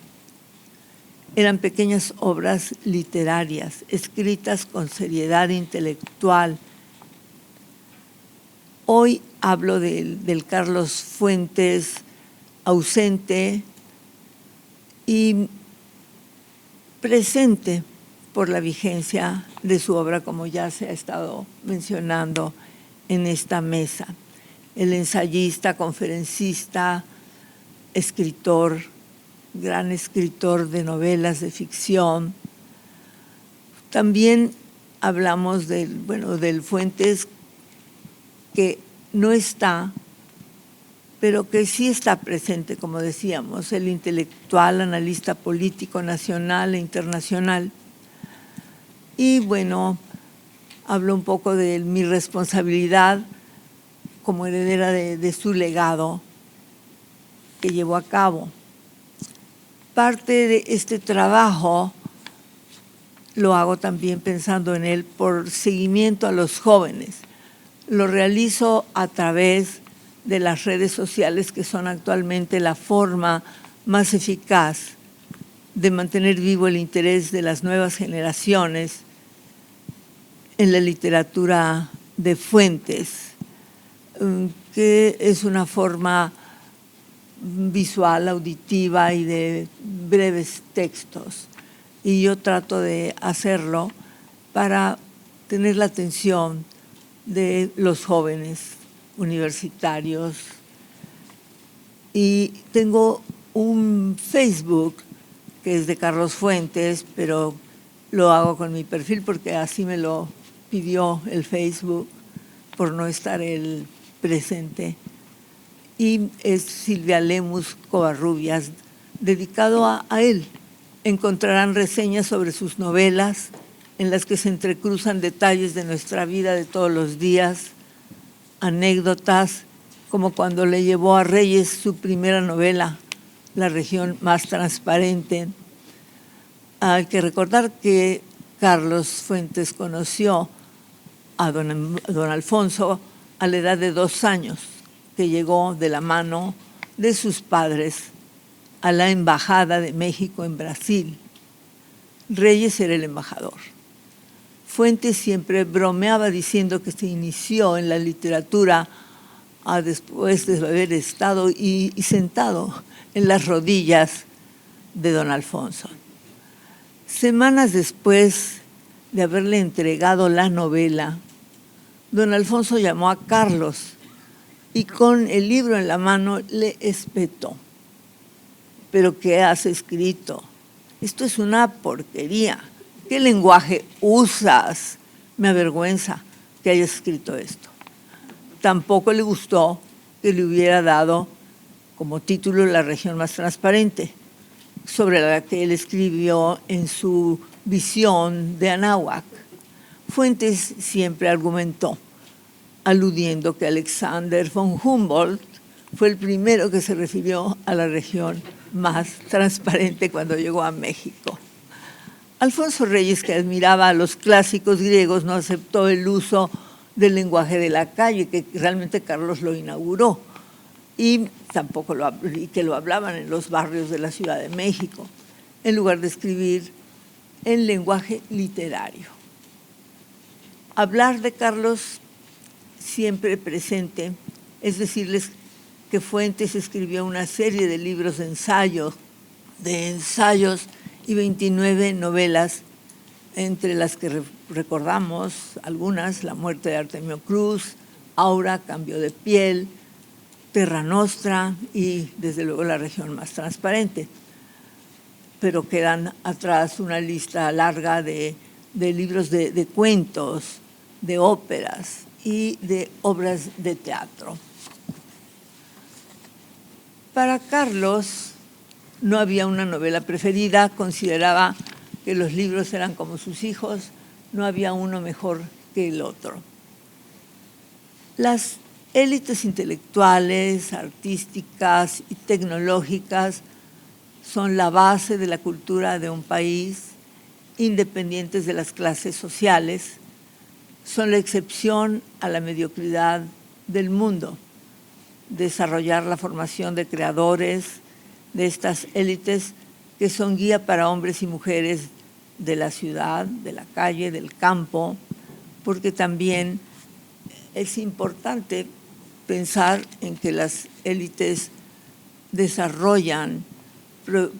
Eran pequeñas obras literarias, escritas con seriedad intelectual. Hoy hablo del Carlos Fuentes ausente y presente por la vigencia de su obra, como ya se ha estado mencionando en esta mesa. El ensayista, conferencista, escritor, gran escritor de novelas de ficción. También hablamos del Fuentes que no está pero que sí está presente, como decíamos, el intelectual, analista político nacional e internacional. Y bueno, hablo un poco de mi responsabilidad como heredera de su legado que llevó a cabo. Parte de este trabajo lo hago también pensando en él por seguimiento a los jóvenes. Lo realizo a través de las redes sociales, que son actualmente la forma más eficaz de mantener vivo el interés de las nuevas generaciones en la literatura de Fuentes, que es una forma visual, auditiva y de breves textos. Y yo trato de hacerlo para tener la atención de los jóvenes universitarios. Y tengo un Facebook que es de Carlos Fuentes, pero lo hago con mi perfil porque así me lo pidió el Facebook por no estar él presente. Y es Silvia Lemus Covarrubias, dedicado a él. Encontrarán reseñas sobre sus novelas en las que se entrecruzan detalles de nuestra vida de todos los días, anécdotas, como cuando le llevó a Reyes su primera novela, La región más transparente. Hay que recordar que Carlos Fuentes conoció a don Alfonso a la edad de 2 años, que llegó de la mano de sus padres a la Embajada de México en Brasil. Reyes era el embajador. Fuentes siempre bromeaba diciendo que se inició en la literatura después de haber estado y sentado en las rodillas de don Alfonso. Semanas después de haberle entregado la novela, don Alfonso llamó a Carlos y con el libro en la mano le espetó. ¿Pero qué has escrito? Esto es una porquería. ¿Qué lenguaje usas? Me avergüenza que hayas escrito esto. Tampoco le gustó que le hubiera dado como título La región más transparente, sobre la que él escribió en su visión de Anáhuac. Fuentes siempre argumentó, aludiendo que Alexander von Humboldt fue el primero que se refirió a la región más transparente cuando llegó a México. Alfonso Reyes, que admiraba a los clásicos griegos, no aceptó el uso del lenguaje de la calle, que realmente Carlos lo inauguró, y tampoco que lo hablaban en los barrios de la Ciudad de México, en lugar de escribir en lenguaje literario. Hablar de Carlos siempre presente es decirles que Fuentes escribió una serie de libros de ensayos y 29 novelas, entre las que recordamos algunas: La muerte de Artemio Cruz, Aura, Cambio de piel, Terra Nostra y desde luego La región más transparente. Pero quedan atrás una lista larga de libros de cuentos, de óperas y de obras de teatro. Para Carlos no había una novela preferida, consideraba que los libros eran como sus hijos, no había uno mejor que el otro. Las élites intelectuales, artísticas y tecnológicas son la base de la cultura de un país, independientes de las clases sociales, son la excepción a la mediocridad del mundo. Desarrollar la formación de creadores de estas élites que son guía para hombres y mujeres de la ciudad, de la calle, del campo, porque también es importante pensar en que las élites desarrollan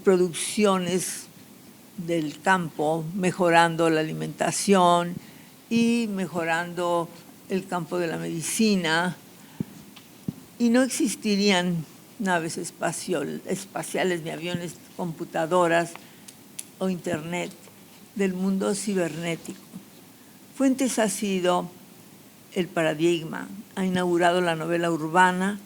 producciones del campo, mejorando la alimentación y mejorando el campo de la medicina, y no existirían naves espaciales, ni aviones, computadoras o internet del mundo cibernético. Fuentes ha sido el paradigma, ha inaugurado la novela urbana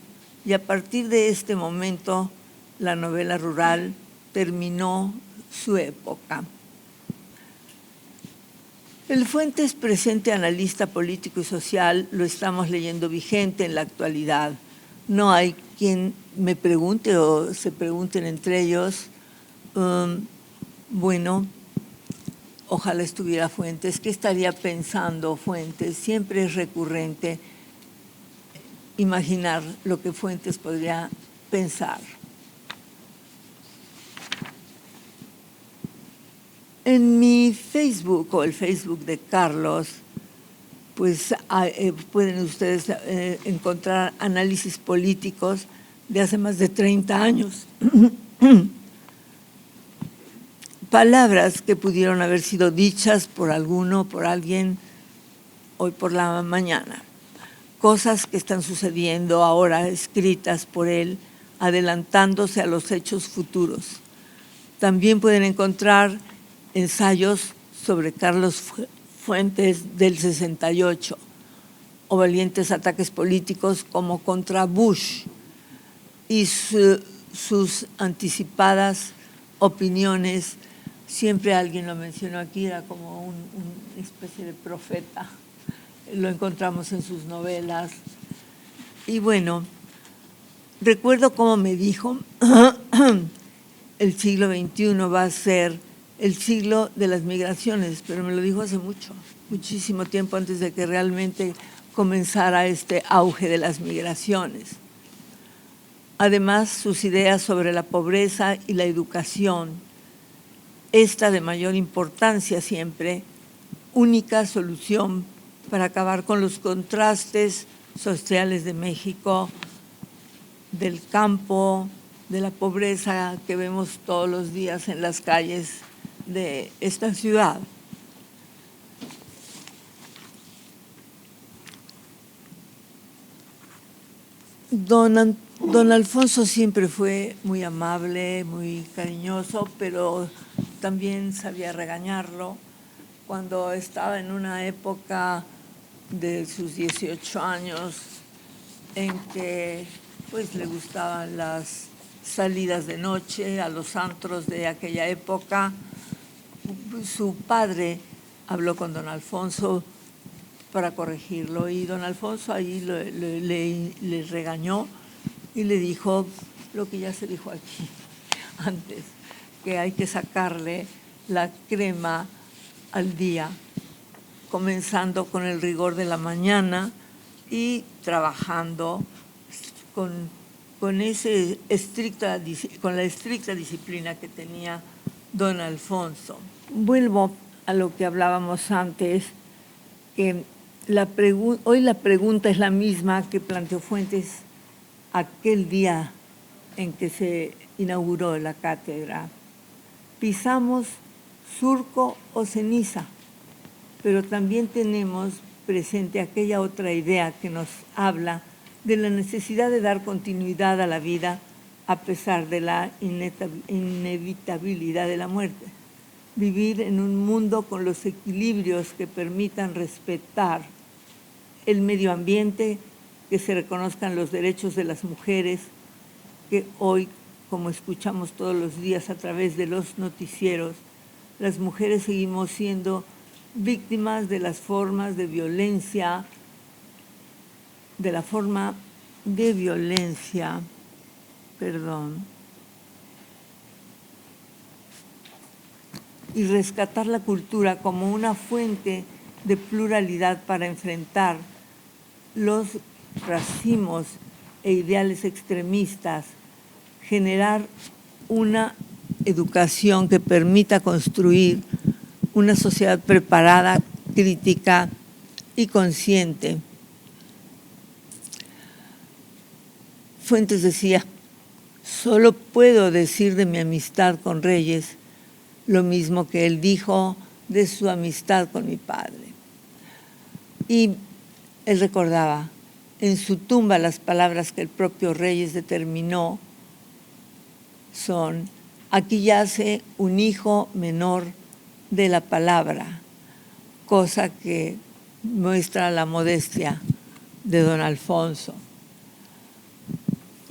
y a partir de este momento la novela rural terminó su época. El Fuentes, presente analista político y social, lo estamos leyendo vigente en la actualidad. No hay quien me pregunte o se pregunten entre ellos, bueno, ojalá estuviera Fuentes. ¿Qué estaría pensando Fuentes? Siempre es recurrente imaginar lo que Fuentes podría pensar. En mi Facebook o el Facebook de Carlos, pues pueden ustedes encontrar análisis políticos de hace más de 30 años. Palabras que pudieron haber sido dichas por alguno, por alguien, hoy por la mañana. Cosas que están sucediendo ahora, escritas por él, adelantándose a los hechos futuros. También pueden encontrar ensayos sobre Carlos Fuentes del 68 o valientes ataques políticos como contra Bush y sus anticipadas opiniones. Siempre alguien lo mencionó aquí, era como una especie de profeta. Lo encontramos en sus novelas. Y bueno, recuerdo cómo me dijo, el siglo XXI va a ser el siglo de las migraciones, pero me lo dijo hace muchísimo tiempo antes de que realmente comenzara este auge de las migraciones. Además, sus ideas sobre la pobreza y la educación, esta de mayor importancia siempre, única solución para acabar con los contrastes sociales de México, del campo, de la pobreza que vemos todos los días en las calles de esta ciudad. Don Alfonso siempre fue muy amable, muy cariñoso, pero también sabía regañarlo. Cuando estaba en una época de sus 18 años en que pues le gustaban las salidas de noche a los antros de aquella época, su padre habló con don Alfonso para corregirlo y don Alfonso ahí le regañó y le dijo lo que ya se dijo aquí antes, que hay que sacarle la crema al día, comenzando con el rigor de la mañana y trabajando con la estricta disciplina que tenía don Alfonso. Vuelvo a lo que hablábamos antes, que hoy la pregunta es la misma que planteó Fuentes aquel día en que se inauguró la cátedra. ¿Pisamos surco o ceniza? Pero también tenemos presente aquella otra idea que nos habla de la necesidad de dar continuidad a la vida a pesar de la inevitabilidad de la muerte. Vivir en un mundo con los equilibrios que permitan respetar el medio ambiente, que se reconozcan los derechos de las mujeres, que hoy, como escuchamos todos los días a través de los noticieros, las mujeres seguimos siendo víctimas de las formas de violencia, y rescatar la cultura como una fuente de pluralidad para enfrentar los racimos e ideales extremistas, generar una educación que permita construir una sociedad preparada, crítica y consciente. Fuentes decía, solo puedo decir de mi amistad con Reyes lo mismo que él dijo de su amistad con mi padre. Y él recordaba en su tumba las palabras que el propio Reyes determinó son: aquí yace un hijo menor de la palabra, cosa que muestra la modestia de don Alfonso.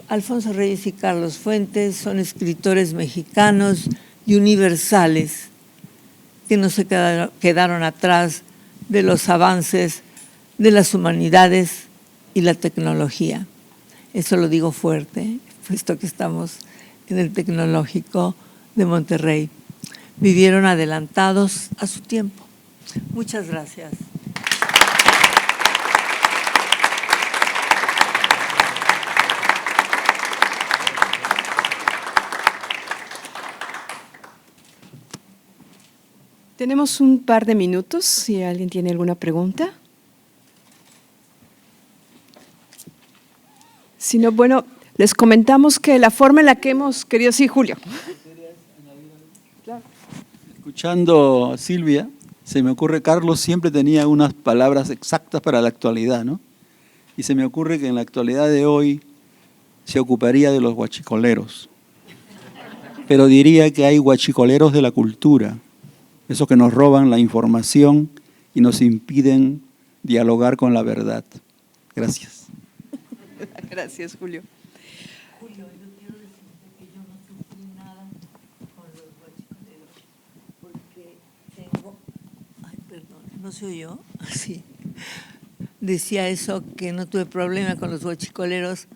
Alfonso Reyes y Carlos Fuentes son escritores mexicanos y universales que no se quedaron atrás de los avances de las humanidades y la tecnología. Eso lo digo fuerte, puesto que estamos en el Tecnológico de Monterrey. Vivieron adelantados a su tiempo. Muchas gracias. Tenemos un par de minutos, si alguien tiene alguna pregunta. Si no, bueno, les comentamos que la forma en la que hemos querido… Sí, Julio. Escuchando a Silvia, se me ocurre, Carlos siempre tenía unas palabras exactas para la actualidad, ¿no? Y se me ocurre que en la actualidad de hoy se ocuparía de los huachicoleros. Pero diría que hay huachicoleros de la cultura, esos que nos roban la información y nos impiden dialogar con la verdad. Gracias. Gracias, Julio. Julio, yo quiero decirte que yo no sufrí nada con los huachicoleros, porque tengo… Ay, perdón, ¿no se oyó? Sí. Decía eso, que no tuve problema con los huachicoleros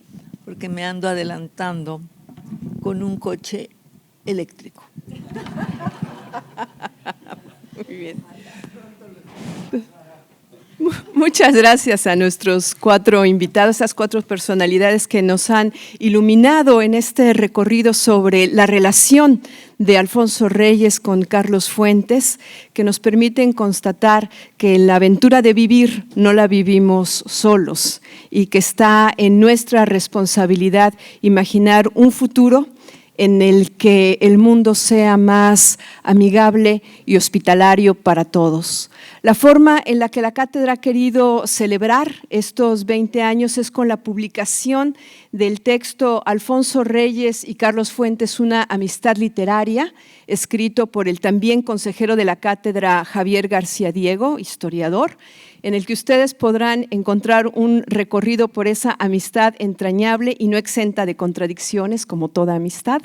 porque me ando adelantando con un coche eléctrico. Muy bien. Muchas gracias a nuestros 4 invitados, esas 4 personalidades que nos han iluminado en este recorrido sobre la relación de Alfonso Reyes con Carlos Fuentes, que nos permiten constatar que la aventura de vivir no la vivimos solos y que está en nuestra responsabilidad imaginar un futuro en el que el mundo sea más amigable y hospitalario para todos. La forma en la que la cátedra ha querido celebrar estos 20 años es con la publicación del texto Alfonso Reyes y Carlos Fuentes, una amistad literaria, escrito por el también consejero de la cátedra Javier García Diego, historiador, en el que ustedes podrán encontrar un recorrido por esa amistad entrañable y no exenta de contradicciones, como toda amistad.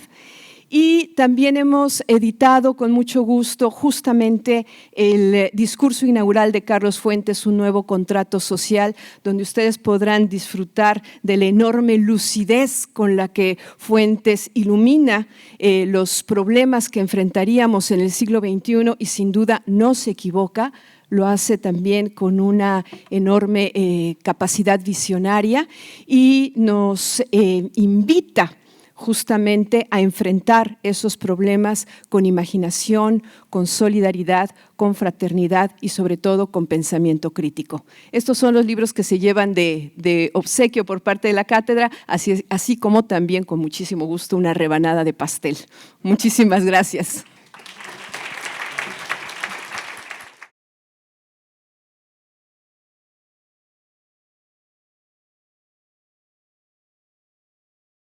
Y también hemos editado con mucho gusto justamente el discurso inaugural de Carlos Fuentes, Un nuevo contrato social, donde ustedes podrán disfrutar de la enorme lucidez con la que Fuentes ilumina los problemas que enfrentaríamos en el siglo XXI y sin duda no se equivoca. Lo hace también con una enorme capacidad visionaria y nos invita justamente a enfrentar esos problemas con imaginación, con solidaridad, con fraternidad y sobre todo con pensamiento crítico. Estos son los libros que se llevan de obsequio por parte de la cátedra, así como también con muchísimo gusto una rebanada de pastel. Muchísimas gracias.